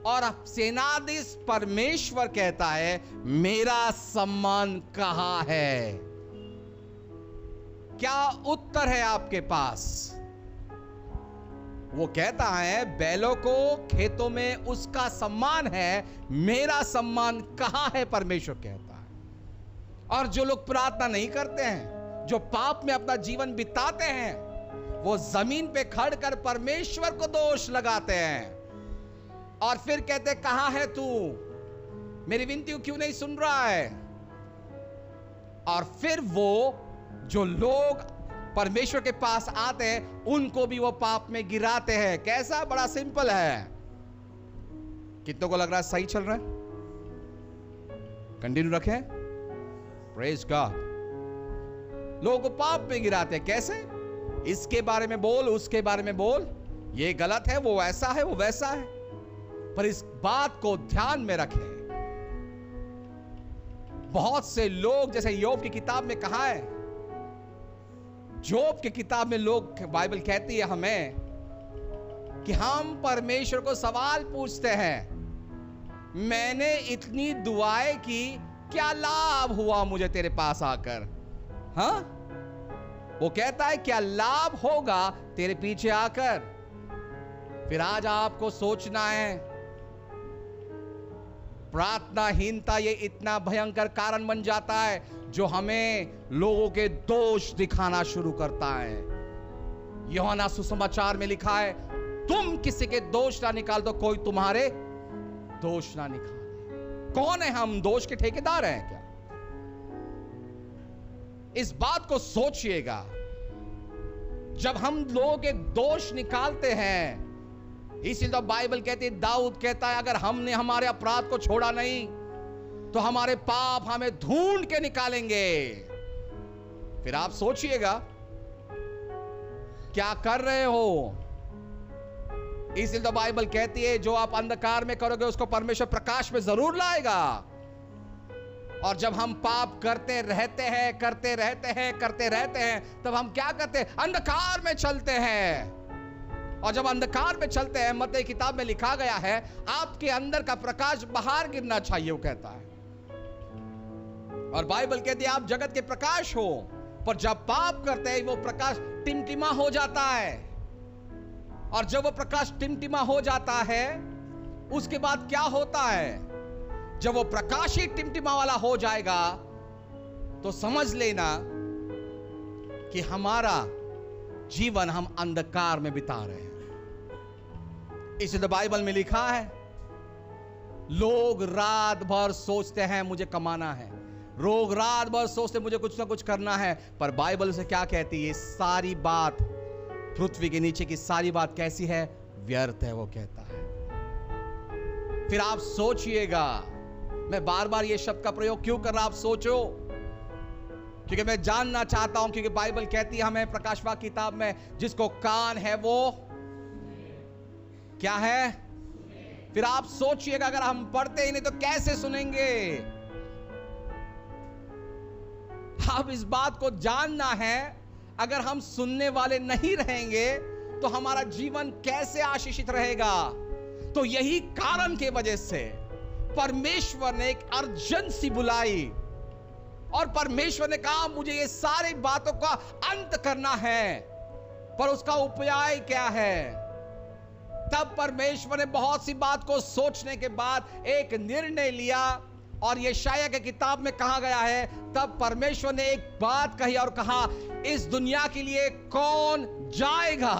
और सेनाधीश परमेश्वर कहता है मेरा सम्मान कहां है? क्या उत्तर है आपके पास? वो कहता है बैलों को खेतों में उसका सम्मान है, मेरा सम्मान कहां है? परमेश्वर कहता है। और जो लोग प्रार्थना नहीं करते हैं, जो पाप में अपना जीवन बिताते हैं, वो जमीन पे खड़ कर परमेश्वर को दोष लगाते हैं और फिर कहते कहां है तू? मेरी विनती क्यों नहीं सुन रहा है? और फिर वो जो लोग परमेश्वर के पास आते हैं उनको भी वो पाप में गिराते हैं। कैसा? बड़ा सिंपल है। कितनों को लग रहा है सही चल रहा है? कंटिन्यू रखें। Praise God. लोगों को पाप में गिराते हैं। कैसे? इसके बारे में बोल, उसके बारे में बोल, ये गलत है, वो ऐसा है, वो वैसा है। पर इस बात को ध्यान में रखें, बहुत से लोग, जैसे योग की किताब में कहा है, जोब की किताब में लोग, बाइबल कहती है हमें कि हम परमेश्वर को सवाल पूछते हैं, मैंने इतनी दुआएं की, क्या लाभ हुआ मुझे तेरे पास आकर? हाँ, वो कहता है क्या लाभ होगा तेरे पीछे आकर? फिर आज आपको सोचना है, प्रार्थनाहीनता ये इतना भयंकर कारण बन जाता है जो हमें लोगों के दोष दिखाना शुरू करता है। यूहन्ना सुसमाचार में लिखा है, तुम किसी के दोष ना निकाल तो कोई तुम्हारे दोष ना निकाले। कौन है हम? दोष के ठेकेदार हैं क्या? इस बात को सोचिएगा। जब हम लोगों के दोष निकालते हैं, इसीलिए तो बाइबल कहती है, दाऊद कहता है अगर हमने हमारे अपराध को छोड़ा नहीं तो हमारे पाप हमें ढूंढ के निकालेंगे। फिर आप सोचिएगा क्या कर रहे हो। इसलिए तो बाइबल कहती है जो आप अंधकार में करोगे उसको परमेश्वर प्रकाश में जरूर लाएगा। और जब हम पाप करते रहते हैं तब हम क्या करते हैं? अंधकार में चलते हैं। और जब अंधकार में चलते हैं, मत्ती किताब में लिखा गया है आपके अंदर का प्रकाश बाहर गिरना चाहिए, वो कहता है। और बाइबल कहती है आप जगत के प्रकाश हो, पर जब पाप करते हैं वो प्रकाश टिमटिमा हो जाता है। और जब वो प्रकाश टिमटिमा हो जाता है, उसके बाद क्या होता है? जब वो प्रकाश ही टिमटिमा वाला हो जाएगा तो समझ लेना कि हमारा जीवन हम अंधकार में बिता रहे हैं। इसलिए तो बाइबल में लिखा है लोग रात भर सोचते हैं मुझे कमाना है, लोग रात भर सोचते मुझे कुछ ना कुछ करना है, पर बाइबल से क्या कहती है? सारी बात, पृथ्वी के नीचे की सारी बात कैसी है? व्यर्थ है, वो कहता है। फिर आप सोचिएगा मैं बार बार ये शब्द का प्रयोग क्यों कर रहा, आप सोचो। क्योंकि मैं जानना चाहता हूं, क्योंकि बाइबल कहती है हमें प्रकाश वाक्य किताब में, जिसको कान है वो क्या है। फिर आप सोचिएगा, अगर हम पढ़ते ही नहीं तो कैसे सुनेंगे। अब इस बात को जानना है, अगर हम सुनने वाले नहीं रहेंगे तो हमारा जीवन कैसे आशीषित रहेगा। तो यही कारण के वजह से परमेश्वर ने एक अर्जेंसी बुलाई और परमेश्वर ने कहा मुझे ये सारी बातों का अंत करना है, पर उसका उपाय क्या है। तब परमेश्वर ने बहुत सी बात को सोचने के बाद एक निर्णय लिया, और यशायाह की किताब में कहा गया है, तब परमेश्वर ने एक बात कही और कहा, इस दुनिया के लिए कौन जाएगा।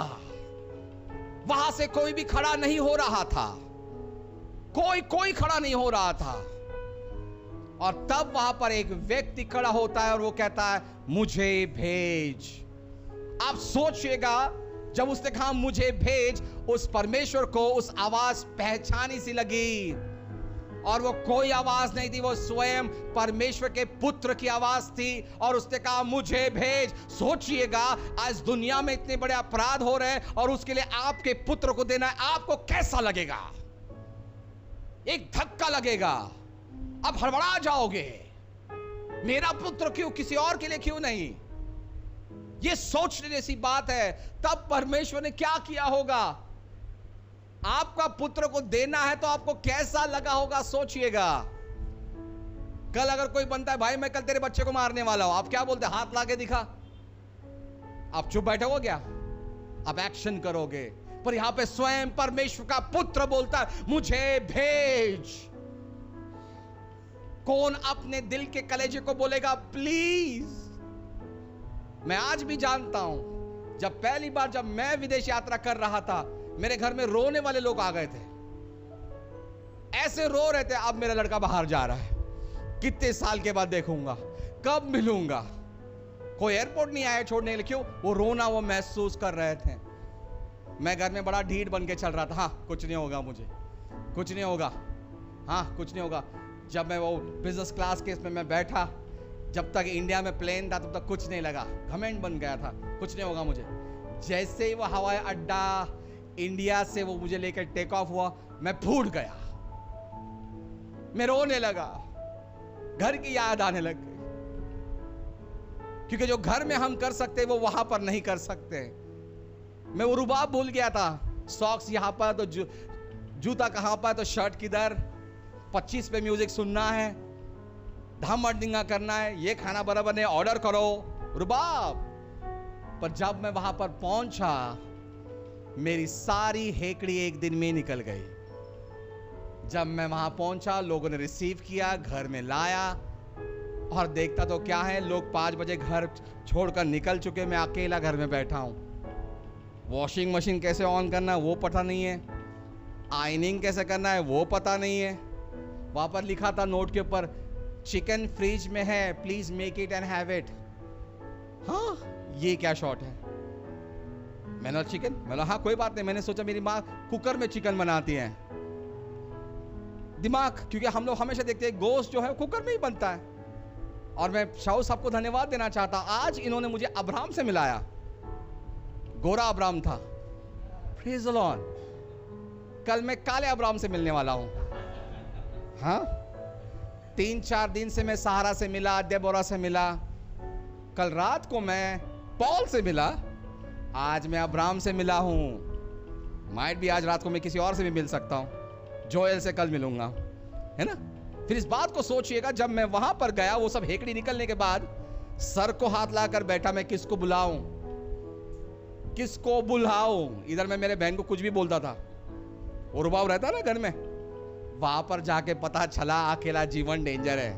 वहां से कोई भी खड़ा नहीं हो रहा था, कोई खड़ा नहीं हो रहा था। और तब वहां पर एक व्यक्ति खड़ा होता है और वो कहता है मुझे भेज। आप सोचिएगा, जब उसने कहा मुझे भेज, उस परमेश्वर को उस आवाज पहचानी सी लगी, और वो कोई आवाज नहीं थी, वो स्वयं परमेश्वर के पुत्र की आवाज थी, और उसने कहा मुझे भेज। सोचिएगा, आज दुनिया में इतने बड़े अपराध हो रहे हैं और उसके लिए आपके पुत्र को देना है, आपको कैसा लगेगा। एक धक्का लगेगा, अब हड़बड़ा जाओगे, मेरा पुत्र क्यों, किसी और के लिए क्यों नहीं। यह सोचने जैसी बात है। तब परमेश्वर ने क्या किया होगा। आपका पुत्र को देना है तो आपको कैसा लगा होगा, सोचिएगा। कल अगर कोई बनता है, भाई मैं कल तेरे बच्चे को मारने वाला हूं, आप क्या बोलते, हाथ लाके दिखा। आप चुप बैठे हो क्या, आप एक्शन करोगे। पर यहां पे स्वयं परमेश्वर का पुत्र बोलता है मुझे भेज। कौन अपने दिल के कलेजे को बोलेगा प्लीज। मैं आज भी जानता हूं, जब पहली बार जब मैं विदेश यात्रा कर रहा था, मेरे घर में रोने वाले लोग आ गए थे, ऐसे रो रहे थे, अब मेरा लड़का बाहर जा रहा है, कितने साल के बाद देखूंगा, कब मिलूंगा। कोई एयरपोर्ट नहीं आया छोड़ने के लिए, क्यों, वो रोना वो महसूस कर रहे थे। मैं घर में बड़ा ढीठ बन के चल रहा था, हाँ कुछ नहीं होगा, मुझे कुछ नहीं होगा, हाँ कुछ नहीं होगा। जब मैं वो बिजनेस क्लास के इसमें मैं बैठा, जब तक इंडिया में प्लेन था तब तक कुछ नहीं लगा, घमंड बन गया था, कुछ नहीं होगा मुझे। जैसे ही वो हवाई अड्डा इंडिया से वो मुझे लेकर टेक ऑफ हुआ, मैं फूट गया, मैं रोने लगा, घर की याद आने लग गई। क्योंकि जो घर में हम कर सकते वो वहां पर नहीं कर सकते। मैं वो रुबाब भूल गया था, सॉक्स यहां पर तो जूता कहां पर, तो शर्ट किधर, 25 पे म्यूजिक सुनना है, धम मर्दिंगा करना है, ये खाना बराबर नहीं, ऑर्डर करो, रुबाब। पर जब मैं वहां पर पहुंचा, मेरी सारी हेकड़ी एक दिन में निकल गई। जब मैं वहां पहुंचा, लोगों ने रिसीव किया, घर में लाया, और देखता तो क्या है, लोग 5 बजे घर छोड़कर निकल चुके, मैं अकेला घर में बैठा हूं। वॉशिंग मशीन कैसे ऑन करना है वो पता नहीं है, आयनिंग कैसे करना है वो पता नहीं है। वहां पर लिखा था नोट के ऊपर, चिकन फ्रिज में है, please make it and have it. हाँ, ये क्या शॉट है। मैंने चिकन, मैंने हाँ कोई बात नहीं, मैंने सोचा मेरी माँ कुकर में चिकन बनाती है। दिमाग, क्योंकि हम लोग हमेशा देखते हैं गोश्त जो है कुकर में ही बनता है। और मैं शाहू साहब को धन्यवाद देना चाहता, आज इन्होंने मुझे अब्राहम से मिलाया, गोरा अब्राहम था, प्रेज़ द लॉर्ड। कल मैं काले अब्राहम से मिलने वाला हूं। हाँ, 3-4 दिन से मैं सहारा से मिला, देबोरा से मिला, कल रात को मैं पॉल से मिला, आज मैं अब्राहम से मिला हूं। माइट भी आज रात को मैं किसी और से भी मिल सकता हूं, जोएल से कल मिलूंगा, है ना। फिर इस बात को सोचिएगा, जब मैं वहां पर गया, वो सब हेकड़ी निकलने के बाद सर को हाथ लाकर बैठा, मैं किसको बुलाऊं, किसको बुलाऊं। इधर मैं मेरे बहन को कुछ भी बोलता था, और रुबाब रहता ना घर में। वहां पर जाके पता चला अकेला जीवन डेंजर है।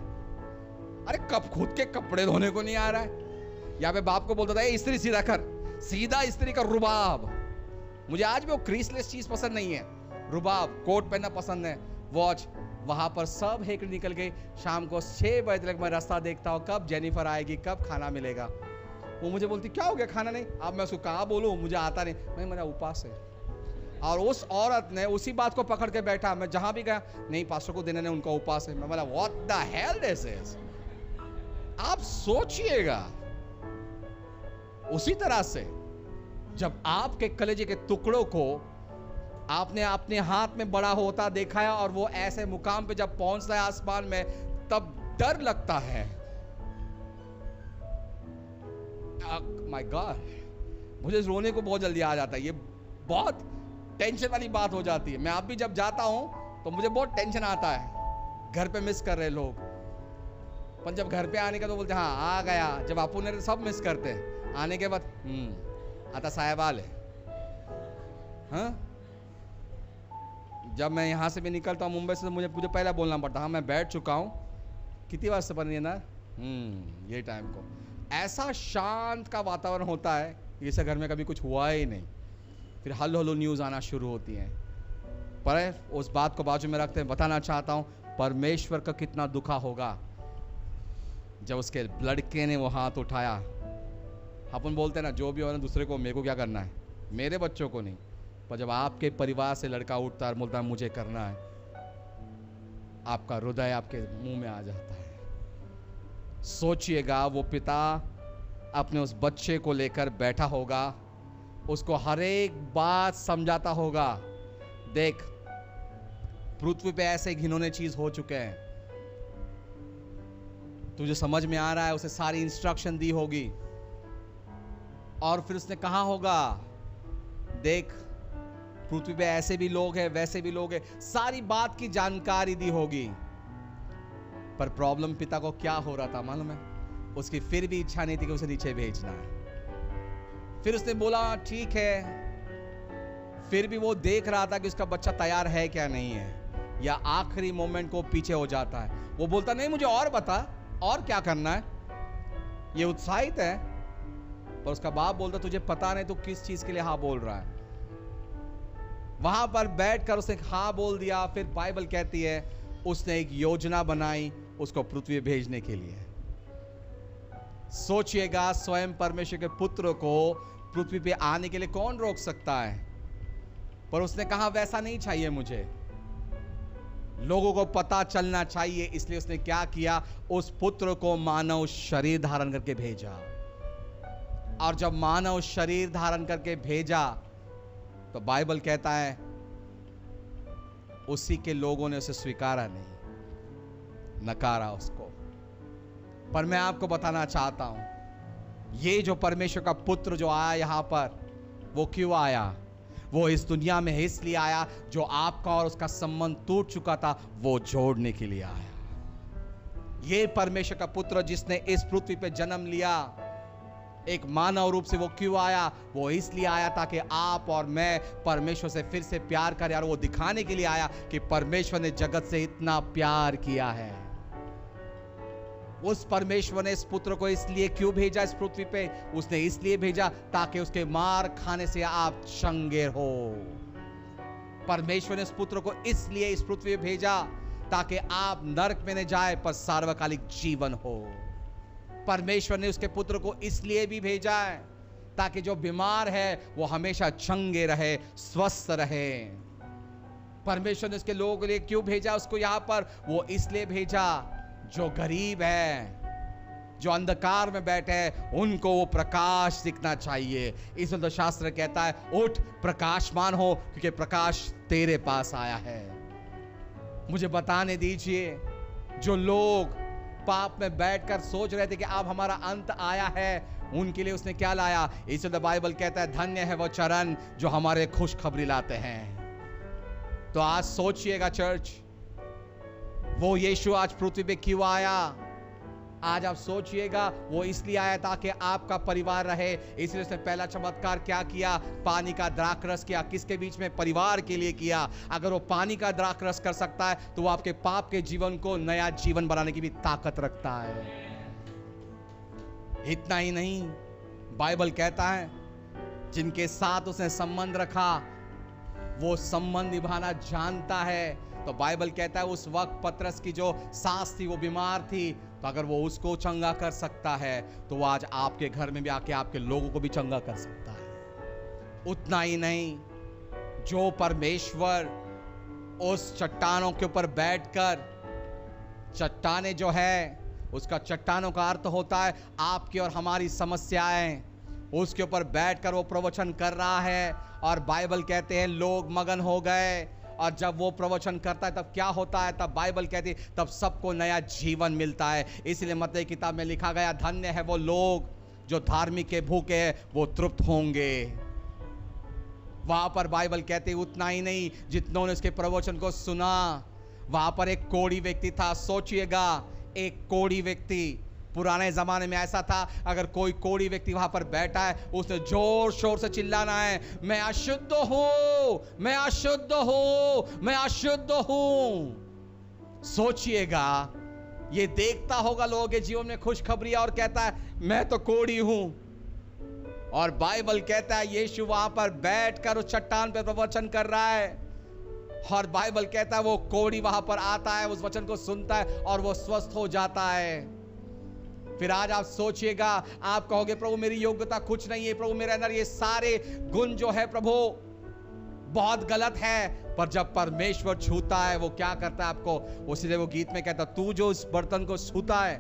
अरे कब खुद के कपड़े धोने को नहीं आ रहा है। यहाँ पे बाप को बोलता था इस्त्री सीधा कर, सीधा इस्त्री कर, रुबाब। मुझे आज भी वो क्रीसलेस चीज पसंद नहीं है, रुबाब, कोट पहनना पसंद है, वॉच। वहां पर सब हेकड़ी निकल गई। शाम को 6 बजे तक मैं रास्ता देखता हूँ, कब जेनिफर आएगी, कब खाना मिलेगा। वो मुझे बोलती क्या हो गया, खाना नहीं। अब मैं उसको कहाँ बोलूँ, मुझे आता नहीं। मैं मेरा उपास है, और उस औरत ने उसी बात को पकड़ के बैठा, मैं जहां भी गया, नहीं पास्टर को देने ने उनका उपास है। मैं बोला what the hell this is. आप सोचिएगा, उसी तरह से जब आपके कलेजे के टुकड़ों को आपने अपने हाथ में बड़ा होता देखा है और वो ऐसे मुकाम पे जब पहुंचता है आसमान में, तब डर लगता है। माय गॉड, मुझे रोने को बहुत जल्दी आ जाता है। ये बहुत टेंशन वाली बात हो जाती है। मैं आप भी जब जाता हूं तो मुझे बहुत टेंशन आता है, घर पे मिस कर रहे लोग, पर जब घर पे आने का तो बोलते हाँ आ गया। जब आपू ने सब मिस करते हैं, आने के बाद आता साहेबाल है। हाँ, जब मैं यहाँ से भी निकलता हूँ मुंबई से, तो मुझे पहले बोलना पड़ता, हाँ मैं बैठ चुका हूँ, कितनी बार से बनी है ना, ये टाइम को। ऐसा शांत का वातावरण होता है, जैसे घर में कभी कुछ हुआ ही नहीं। फिर हल्लो हल्लो न्यूज़ आना शुरू होती हैं। पर उस बात को बाजू में रखते हैं, बताना चाहता हूँ परमेश्वर का कितना दुखा होगा जब उसके लड़के ने वो हाथ उठाया। अपन बोलते हैं ना, जो भी हो ना दूसरे को, मेरे को क्या करना है, मेरे बच्चों को नहीं। पर जब आपके परिवार से लड़का उठता है, बोलता है मुझे करना है, आपका हृदय आपके मुंह में आ जाता है। सोचिएगा, वो पिता अपने उस बच्चे को लेकर बैठा होगा, उसको हर एक बात समझाता होगा। देख, पृथ्वी पे ऐसे घिनौने चीज हो चुके हैं, तुझे समझ में आ रहा है। उसे सारी इंस्ट्रक्शन दी होगी और फिर उसने कहा होगा, देख पृथ्वी पे ऐसे भी लोग हैं, वैसे भी लोग हैं, सारी बात की जानकारी दी होगी। पर प्रॉब्लम पिता को क्या हो रहा था मालूम है? उसकी फिर भी इच्छा नहीं थी कि उसे नीचे भेजना है। फिर उसने बोला ठीक है। फिर भी वो देख रहा था कि उसका बच्चा तैयार है क्या नहीं है, या आखिरी मोमेंट को पीछे हो जाता है। वो बोलता नहीं मुझे और बता, और क्या करना है। ये उत्साहित है, पर उसका बाप बोलता तुझे पता नहीं तू किस चीज के लिए हाँ बोल रहा है। वहां पर बैठकर उसने हाँ बोल दिया। फिर बाइबल कहती है उसने एक योजना बनाई उसको पृथ्वी भेजने के लिए। सोचिएगा, स्वयं परमेश्वर के पुत्र को पृथ्वी पे आने के लिए कौन रोक सकता है? पर उसने कहा वैसा नहीं चाहिए मुझे, लोगों को पता चलना चाहिए। इसलिए उसने क्या किया, उस पुत्र को मानव शरीर धारण करके भेजा। और जब मानव शरीर धारण करके भेजा तो बाइबल कहता है उसी के लोगों ने उसे स्वीकारा नहीं, नकारा उसको। पर मैं आपको बताना चाहता हूं, ये जो परमेश्वर का पुत्र जो आया यहां पर, वो क्यों आया? वो इस दुनिया में इसलिए आया, जो आपका और उसका संबंध टूट चुका था वो जोड़ने के लिए आया। ये परमेश्वर का पुत्र जिसने इस पृथ्वी पे जन्म लिया, एक मानव रूप से वो क्यों आया? वो इसलिए आया ताकि आप और मैं परमेश्वर से फिर से प्यार करें। और वो दिखाने के लिए आया कि परमेश्वर ने जगत से इतना प्यार किया है। उस परमेश्वर ने इस पुत्र को इसलिए क्यों भेजा इस पृथ्वी पे? उसने इसलिए भेजा ताकि उसके मार खाने से आप चंगे हो। परमेश्वर ने इस पुत्र को इसलिए इस पृथ्वी पे भेजा ताकि आप नरक में न जाए पर सार्वकालिक जीवन हो। परमेश्वर ने उसके पुत्र को इसलिए भी भेजा है ताकि जो बीमार है वो हमेशा चंगे रहे, स्वस्थ रहे। परमेश्वर ने उसके लोगों के लिए क्यों भेजा उसको यहां पर? वो इसलिए भेजा जो गरीब है, जो अंधकार में बैठे हैं, उनको वो प्रकाश दिखना चाहिए। इसलिए तो शास्त्र कहता है उठ प्रकाशमान हो क्योंकि प्रकाश तेरे पास आया है। मुझे बताने दीजिए, जो लोग पाप में बैठकर सोच रहे थे कि अब हमारा अंत आया है, उनके लिए उसने क्या लाया? इसलिए तो बाइबल कहता है धन्य है वो चरण जो हमारे खुशखबरी लाते हैं। तो आज सोचिएगा चर्च, वो यीशु आज पृथ्वी पे क्यों आया? आज आप सोचिएगा, वो इसलिए आया ताकि आपका परिवार रहे। इसलिए उसने पहला चमत्कार क्या किया? पानी का द्राक्षरस किया। किसके बीच में? परिवार के लिए किया। अगर वो पानी का द्राक्षरस कर सकता है तो वो आपके पाप के जीवन को नया जीवन बनाने की भी ताकत रखता है। इतना ही नहीं, बाइबल कहता है जिनके साथ उसने संबंध रखा वो संबंध निभाना जानता है। तो बाइबल कहता है उस वक्त पतरस की जो सास थी वो बीमार थी, तो अगर वो उसको चंगा कर सकता है तो वो आज आपके घर में भी आके आपके लोगों को भी चंगा कर सकता है। उतना ही नहीं, जो परमेश्वर उस चट्टानों के ऊपर बैठकर, चट्टाने जो है उसका, चट्टानों का अर्थ होता है आपकी और हमारी समस्याएं, उसके ऊपर बैठकर वो प्रवचन कर रहा है। और बाइबल कहते हैं लोग मगन हो गए, और जब वो प्रवचन करता है तब क्या होता है, तब बाइबल कहती है तब सबको नया जीवन मिलता है। इसलिए मत्ती किताब में लिखा गया, धन्य है वो लोग जो धार्मिक के भूखे हैं, वो तृप्त होंगे। वहां पर बाइबल कहती है उतना ही नहीं, जितनों ने उसके प्रवचन को सुना, वहां पर एक कोढ़ी व्यक्ति था। सोचिएगा, एक कोढ़ी व्यक्ति, पुराने जमाने में ऐसा था, अगर कोई कोढ़ी व्यक्ति वहां पर बैठा है, उसने जोर शोर से चिल्लाना है, मैं अशुद्ध हूं, मैं अशुद्ध हूं, मैं अशुद्ध हूं। सोचिएगा, ये देखता होगा लोगों के जीवन में खुशखबरी और कहता है मैं तो कोढ़ी हूं। और बाइबल कहता है यीशु वहां पर बैठकर उस चट्टान पर प्रवचन कर रहा है, और बाइबल कहता है वो कोढ़ी वहां पर आता है, उस वचन को सुनता है और वो स्वस्थ हो जाता है। फिर आज आप सोचिएगा, आप कहोगे प्रभु मेरी योग्यता कुछ नहीं है, प्रभु मेरे अंदर ये सारे गुण जो है प्रभु बहुत गलत है, पर जब परमेश्वर छूता है वो क्या करता है आपको, उसीलिए वो गीत में कहता तू जो इस बर्तन को छूता है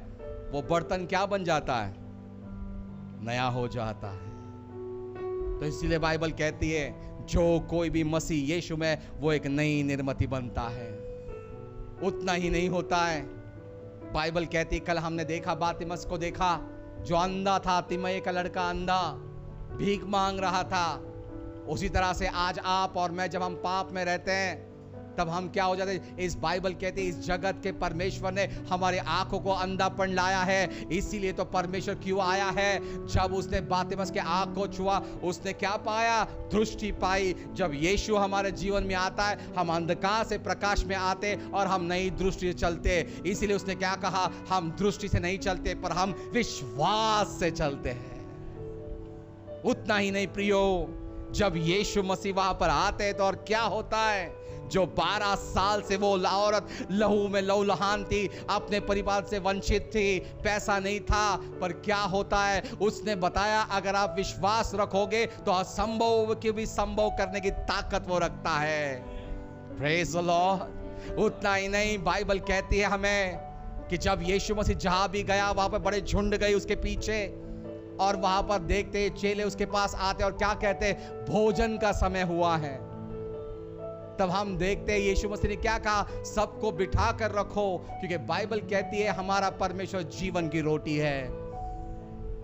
वो बर्तन क्या बन जाता है, नया हो जाता है। तो इसीलिए बाइबल कहती है जो कोई भी मसीह यीशु में, वो एक नई निर्मिति बनता है। उतना ही नहीं होता है, बाइबल कहती, कल हमने देखा बातिमस को देखा, जो अंधा था, तिमय का लड़का अंधा भीख मांग रहा था। उसी तरह से आज आप और मैं जब हम पाप में रहते हैं तब हम क्या हो जाते हैं। इस बाइबल कहती है इस जगत के परमेश्वर ने हमारे आंखों को अंधापन लाया है। इसीलिए तो परमेश्वर क्यों आया है, जब उसने बातिमस के आंख को छुआ उसने क्या पाया, दृष्टि पाई। जब यीशु हमारे जीवन में आता है हम अंधकार से प्रकाश में आते और हम नई दृष्टि से चलते। इसीलिए उसने क्या कहा, हम दृष्टि से नहीं चलते पर हम विश्वास से चलते हैं। उतना ही नहीं प्रियो, जब यीशु मसीह वहां पर आते हैं तो और क्या होता है, जो 12 साल से वो औरत लहू में लहूलुहान थी, अपने परिवार से वंचित थी, पैसा नहीं था, पर क्या होता है, उसने बताया अगर आप विश्वास रखोगे तो असंभव की भी संभव करने की ताकत वो रखता है। Praise the Lord. उतना ही नहीं, बाइबल कहती है हमें कि जब यीशु मसीह जहां भी गया वहां पर बड़े झुंड गए उसके पीछे, और वहां पर देखते चेले उसके पास आते और क्या कहते, भोजन का समय हुआ है। तब हम देखते हैं यीशु मसीह ने क्या कहा, सबको बिठा कर रखो, क्योंकि बाइबल कहती है हमारा परमेश्वर जीवन की रोटी है।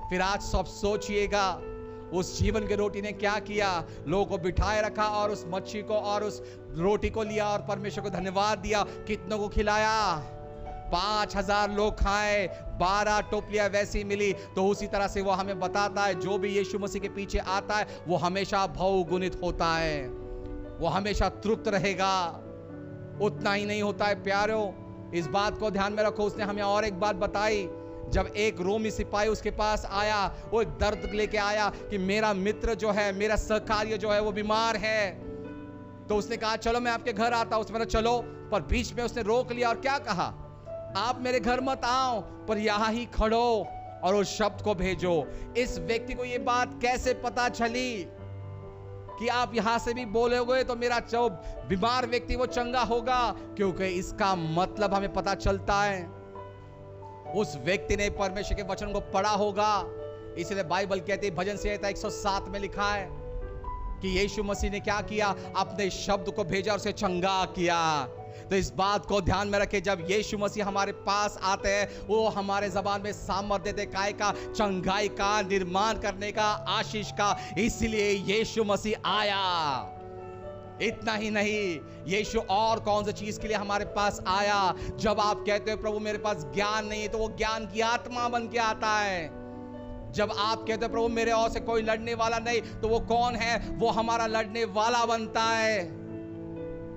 फिर आज सब सोचिएगा उस जीवन की रोटी ने क्या किया, लोगों को बिठाए रखा और उस मच्छी को और उस रोटी को लिया और परमेश्वर को धन्यवाद दिया, कितनों को खिलाया, 5000 लोग खाए, 12 टोपलियां वैसी मिली। तो उसी तरह से वो हमें बताता है जो भी यीशु मसीह के पीछे आता है वो हमेशा बहुगुणित होता है, वो हमेशा तृप्त रहेगा। उतना ही नहीं होता है प्यारों, इस बात को ध्यान में रखो, उसने हमें और एक बात बताई। जब एक रोमी सिपाही उसके पास आया, वो एक दर्द लेके आया कि मेरा मित्र जो है, मेरा सहकार्य जो है वो बीमार है। तो उसने कहा चलो मैं आपके घर आता हूं। उसने कहा चलो, पर बीच में उसने रोक लिया और क्या कहा, आप मेरे घर मत आओ पर यहां ही खड़ो और उस शब्द को भेजो। इस व्यक्ति को यह बात कैसे पता चली कि आप यहां से भी बोलोगे तो मेरा जो बीमार व्यक्ति वो चंगा होगा, क्योंकि इसका मतलब हमें पता चलता है उस व्यक्ति ने परमेश्वर के वचन को पढ़ा होगा। इसलिए बाइबल कहती है, भजन संहिता 107 में लिखा है कि यीशु मसीह ने क्या किया, अपने शब्द को भेजा और उसे चंगा किया। तो इस बात को ध्यान में रखें, जब यीशु मसीह हमारे पास आते हैं वो हमारे जबान में सामर्थ्य देते, काय का, चंगाई का, निर्माण करने का, आशीष का। इसलिए यीशु मसीह आया। इतना ही नहीं, यीशु और कौन सी चीज के लिए हमारे पास आया। जब आप कहते हो प्रभु मेरे पास ज्ञान नहीं है, तो वो ज्ञान की आत्मा बन के आता है। जब आप कहते हो प्रभु मेरे और से कोई लड़ने वाला नहीं, तो वो कौन है, वो हमारा लड़ने वाला बनता है।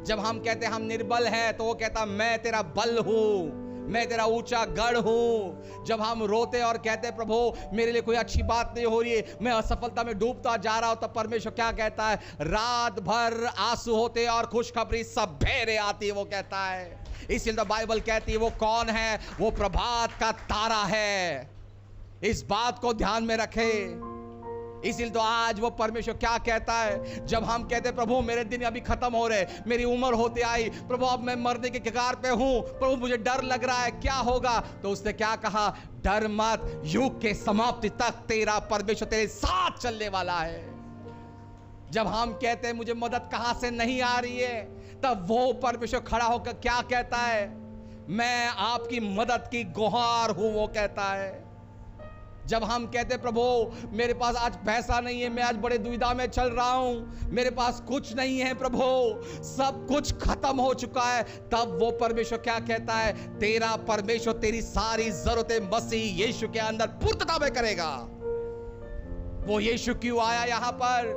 जब हम कहते हैं हम निर्बल हैं, तो वो कहता मैं तेरा बल हूं, मैं तेरा ऊंचा गढ़ हूं। जब हम रोते और कहते हैं प्रभु मेरे लिए कोई अच्छी बात नहीं हो रही है, मैं असफलता में डूबता जा रहा हूं, तब परमेश्वर क्या कहता है, रात भर आंसू होते और खुशखबरी सवेरे आती है, वो कहता है। इसलिए तो बाइबल कहती है वो कौन है, वो प्रभात का तारा है। इस बात को ध्यान में रखें। इसीलिए तो आज वो परमेश्वर क्या कहता है, जब हम कहते हैं प्रभु मेरे दिन अभी खत्म हो रहे, मेरी उम्र होते आई, प्रभु अब मैं मरने के कगार पे हूं, प्रभु मुझे डर लग रहा है, क्या होगा? तो उसने क्या कहा? डर मत, युग के समाप्ति तक तेरा परमेश्वर तेरे साथ चलने वाला है। जब हम कहते हैं मुझे मदद कहां से नहीं आ रही है, तब वो परमेश्वर खड़ा होकर क्या कहता है? मैं आपकी मदद की गुहार हूं, वो कहता है। जब हम कहते प्रभु मेरे पास आज पैसा नहीं है, मैं आज बड़े दुविधा में चल रहा हूं, मेरे पास कुछ नहीं है प्रभु, सब कुछ खत्म हो चुका है, तब वो परमेश्वर क्या कहता है? तेरा परमेश्वर तेरी सारी जरूरतें मसीह यीशु के अंदर पूर्णता में करेगा। वो यीशु क्यों आया यहां पर?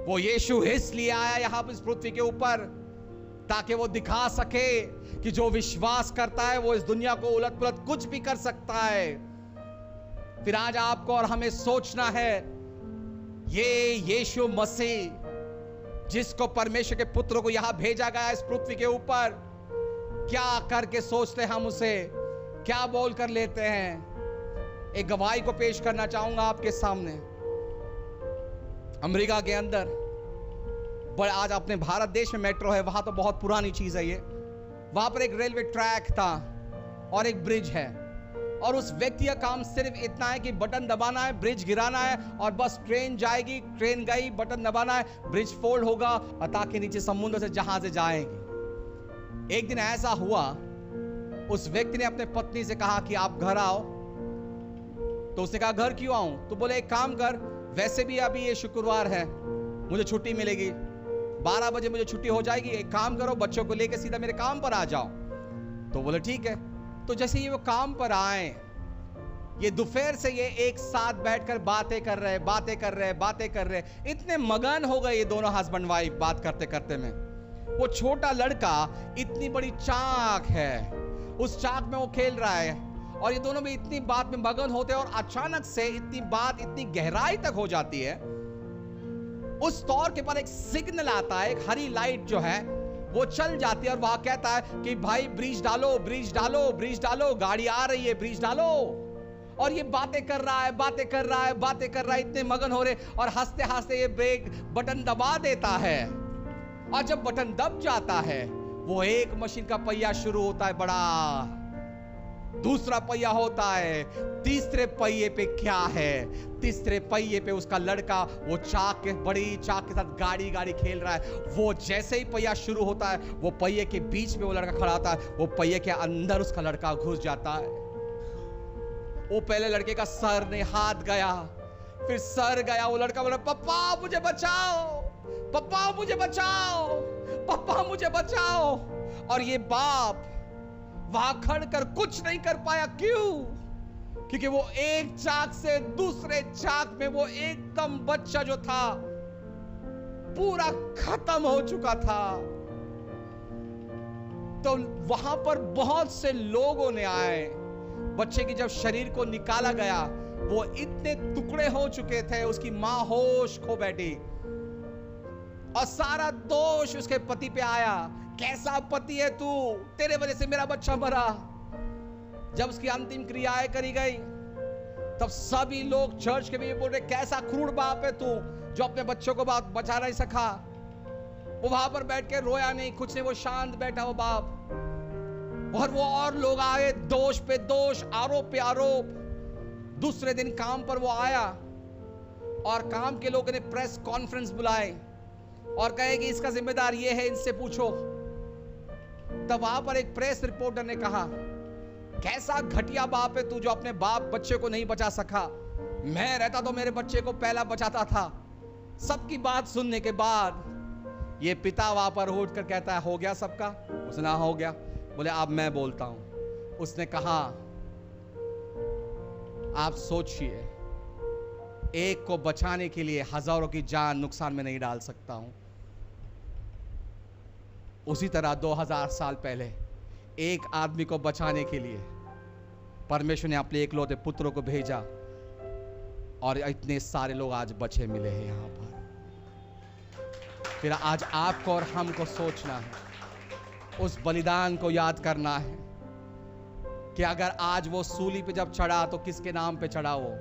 वो यीशु इसलिए आया यहां पर इस पृथ्वी के ऊपर, ताकि वो दिखा सके कि जो विश्वास करता है वो इस दुनिया को उलट पुलट कुछ भी कर सकता है। फिर आज आपको और हमें सोचना है, ये यीशु मसीह जिसको परमेश्वर के पुत्र को यहां भेजा गया इस पृथ्वी के ऊपर, क्या करके सोचते हैं हम उसे, क्या बोल कर लेते हैं? एक गवाही को पेश करना चाहूंगा आपके सामने। अमेरिका के अंदर बड़ा, आज अपने भारत देश में मेट्रो है, वहां तो बहुत पुरानी चीज है ये, वहां पर एक रेलवे ट्रैक था और एक ब्रिज है, और उस व्यक्ति का काम सिर्फ इतना है कि बटन दबाना है, ब्रिज गिराना है, और बस ट्रेन जाएगी, ट्रेन गई, बटन दबाना है, ब्रिज फोल्ड होगा और ताकि नीचे समुद्र से जहाजें जाएंगी। एक दिन ऐसा हुआ, उस व्यक्ति ने अपने पत्नी से कहा कि आप घर आओ। तो उसने कहा घर क्यों आऊं? तो बोले एक काम कर, वैसे भी अभी ये शुक्रवार है, मुझे छुट्टी मिलेगी, 12 बजे मुझे छुट्टी हो जाएगी, एक काम करो बच्चों को लेकर सीधा मेरे काम पर आ जाओ। तो बोले ठीक है। तो जैसे ये वो काम पर आए, ये दोपहर से ये एक साथ बैठकर बातें कर रहे, इतने मगन हो गए ये दोनों हस्बैंड वाइफ बात करते करते में। वो छोटा लड़का इतनी बड़ी चाक है, उस चाक में वो खेल रहा है, और ये दोनों भी इतनी बात में मगन होते हैं, और अचानक से इतनी बात इतनी गहराई तक हो जाती है। उस तौर के पर एक सिग्नल आता है, एक हरी लाइट जो है वो चल जाती है, और वहां कहता है कि भाई ब्रिज डालो, ब्रिज डालो, ब्रिज डालो, गाड़ी आ रही है, ब्रिज डालो। और ये बातें कर रहा है, इतने मगन हो रहे, और हंसते हंसते ये ब्रेक बटन दबा देता है, और जब बटन दब जाता है, वो एक मशीन का पहिया शुरू होता है बड़ा, दूसरा पहिया होता है, तीसरे पहिए पे क्या है? तीसरे पहिए पे उसका लड़का वो बड़ी चाक के साथ गाड़ी खेल रहा है। वो जैसे ही पहिया शुरू होता है, वो पहिए के बीच में वो लड़का खड़ा होता है, वो पहिए के अंदर उसका लड़का घुस जाता है। वो पहले लड़के का सर ने हाथ गया, फिर सर गया, वो लड़का बोला पप्पा मुझे बचाओ, पप्पा मुझे बचाओ, पप्पा मुझे बचाओ। और ये बाप वहां खड़ कर कुछ नहीं कर पाया। क्यों? क्योंकि वो एक चाक से दूसरे चाक में वो एकदम बच्चा जो था पूरा खत्म हो चुका था। तो वहां पर बहुत से लोगों ने आए, बच्चे की जब शरीर को निकाला गया, वो इतने टुकड़े हो चुके थे, उसकी मां होश खो बैठी, और सारा दोष उसके पति पे आया। कैसा पति है तू, तेरे वजह से मेरा बच्चा मरा। जब उसकी अंतिम क्रियाएं करी गई, तब सभी लोग चर्च के भी बोल रहे कैसा क्रूर बाप है तू, जो अपने बच्चों को बचा नहीं सका। वो वहां पर बैठ के रोया नहीं, कुछ नहीं, वो शांत बैठा वो बाप। और वो और लोग आए, दोष पे दोष, आरोप पे आरोप। दूसरे दिन काम पर वो आया, और काम के लोगों ने प्रेस कॉन्फ्रेंस बुलाए और कहे कि इसका जिम्मेदार ये है, इनसे पूछो। तब वहां पर एक प्रेस रिपोर्टर ने कहा कैसा घटिया बाप है तू, जो अपने बाप बच्चे को नहीं बचा सका। मैं रहता तो मेरे बच्चे को पहला बचाता था। सबकी बात सुनने के बाद ये पिता वहां पर उठ कर कहता है हो गया सबका? उसने हो गया। बोले अब मैं बोलता हूं। उसने कहा आप सोचिए, एक को बचाने के लिए हजारों की जान नुकसान में नहीं डाल सकता हूं। उसी तरह 2000 साल पहले एक आदमी को बचाने के लिए परमेश्वर ने अपने एकलौते पुत्रों को भेजा, और इतने सारे लोग आज बचे मिले हैं यहां पर। फिर आज आपको और हमको सोचना है, उस बलिदान को याद करना है कि अगर आज वो सूली पे जब चढ़ा तो किसके नाम पे चढ़ा? वो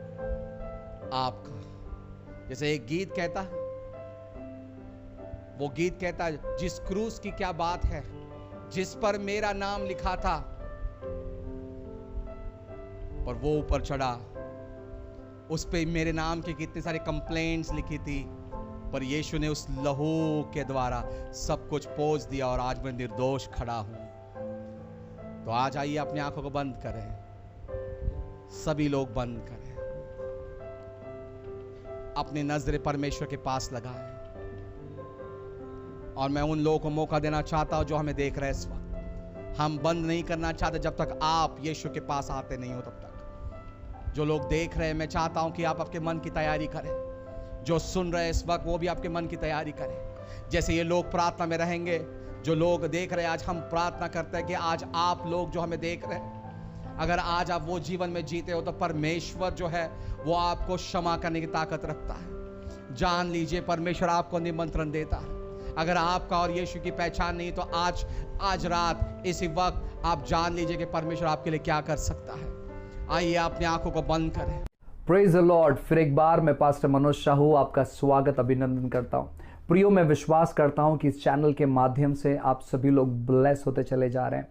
आपका। जैसे एक गीत कहता है, वो गीत कहता है, जिस क्रूस की क्या बात है, जिस पर मेरा नाम लिखा था, पर वो ऊपर चढ़ा, उस पे मेरे नाम के कितने सारे कंप्लेंट्स लिखी थी, पर यीशु ने उस लहू के द्वारा सब कुछ पोंछ दिया और आज मैं निर्दोष खड़ा हूं। तो आज आइए अपनी आंखों को बंद करें, सभी लोग बंद करें, अपनी नजरें परमेश्वर के पास लगाएं। और मैं उन लोगों को मौका देना चाहता हूं जो हमें देख रहे हैं इस वक्त। हम बंद नहीं करना चाहते जब तक आप यीशु के पास आते नहीं हो तब तक। जो लोग देख रहे हैं, मैं चाहता हूं कि आप आपके मन की तैयारी करें। जो सुन रहे हैं इस वक्त, वो भी आपके मन की तैयारी करें। जैसे ये लोग प्रार्थना में रहेंगे, जो लोग देख रहे हैं, आज हम प्रार्थना करते हैं कि आज आप लोग जो हमें देख रहे हैं, अगर आज आप वो जीवन में जीते हो तो परमेश्वर जो है वो आपको क्षमा करने की ताकत रखता है। जान लीजिए, परमेश्वर आपको निमंत्रण देता है। अगर आपका और यीशु की पहचान नहीं तो आज रात इसी वक्त आप जान लीजिए कि परमेश्वर आपके लिए क्या कर सकता है। आइए अपनी आंखों को बंद करें। Praise the Lord. फिर एक बार मैं पास्टर मनोज साहू आपका स्वागत अभिनंदन करता हूं। प्रियो, मैं विश्वास करता हूं कि इस चैनल के माध्यम से आप सभी लोग ब्लेस होते चले जा रहे हैं।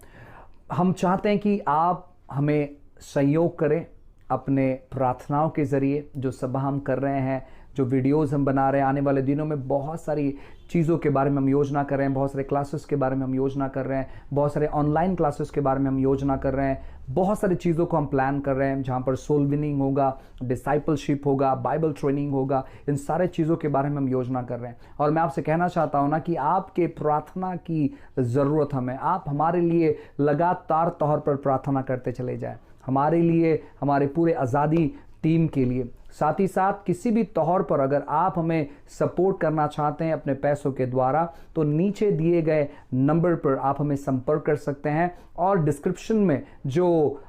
हम चाहते हैं कि आप हमें सहयोग करें अपने प्रार्थनाओं के ज़रिए। जो सभा हम कर रहे हैं, जो वीडियोस हम बना रहे हैं, आने वाले दिनों में बहुत सारी चीज़ों के बारे में हम योजना कर रहे हैं, बहुत सारे क्लासेस के बारे में हम योजना कर रहे हैं, बहुत सारे ऑनलाइन क्लासेस के बारे में हम योजना कर रहे हैं, बहुत सारी चीज़ों को हम प्लान कर रहे हैं, जहाँ पर सोल विनिंग होगा, डिसाइपलशिप होगा, बाइबल ट्रेनिंग होगा। इन सारे चीज़ों के बारे में हम योजना कर रहे हैं। और मैं आपसे कहना चाहता हूँ ना कि आपके प्रार्थना की ज़रूरत हमें। आप हमारे लिए लगातार तौर पर प्रार्थना करते चले जाएँ, हमारे लिए, हमारे पूरे आज़ादी टीम के लिए। साथ ही साथ किसी भी तौर पर अगर आप हमें सपोर्ट करना चाहते हैं अपने पैसों के द्वारा, तो नीचे दिए गए नंबर पर आप हमें संपर्क कर सकते हैं। और डिस्क्रिप्शन में जो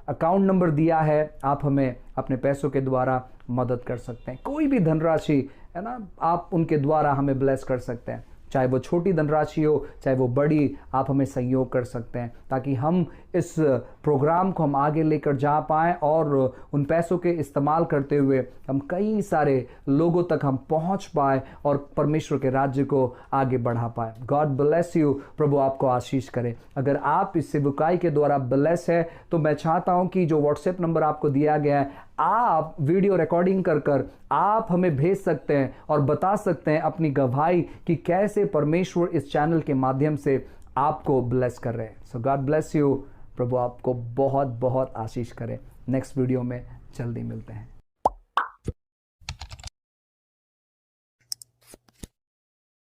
अकाउंट नंबर दिया है, आप हमें अपने पैसों के द्वारा मदद कर सकते हैं। कोई भी धनराशि है ना, आप उनके द्वारा हमें ब्लेस कर सकते हैं। चाहे वो छोटी धनराशि हो, चाहे वो बड़ी, आप हमें सहयोग कर सकते हैं, ताकि हम इस प्रोग्राम को हम आगे लेकर जा पाएँ और उन पैसों के इस्तेमाल करते हुए हम कई सारे लोगों तक हम पहुंच पाए और परमेश्वर के राज्य को आगे बढ़ा पाए। God bless you. प्रभु आपको आशीष करे। अगर आप इस सेवकाई के द्वारा ब्लेस है तो मैं चाहता हूं कि जो व्हाट्सएप नंबर आपको दिया गया है, आप वीडियो रिकॉर्डिंग कर आप हमें भेज सकते हैं और बता सकते हैं अपनी गवाही कि कैसे परमेश्वर इस चैनल के माध्यम से आपको ब्लेस कर रहे हैं। सो गॉड ब्लेस यू। प्रभु आपको बहुत बहुत आशीष करे। नेक्स्ट वीडियो में जल्दी मिलते हैं।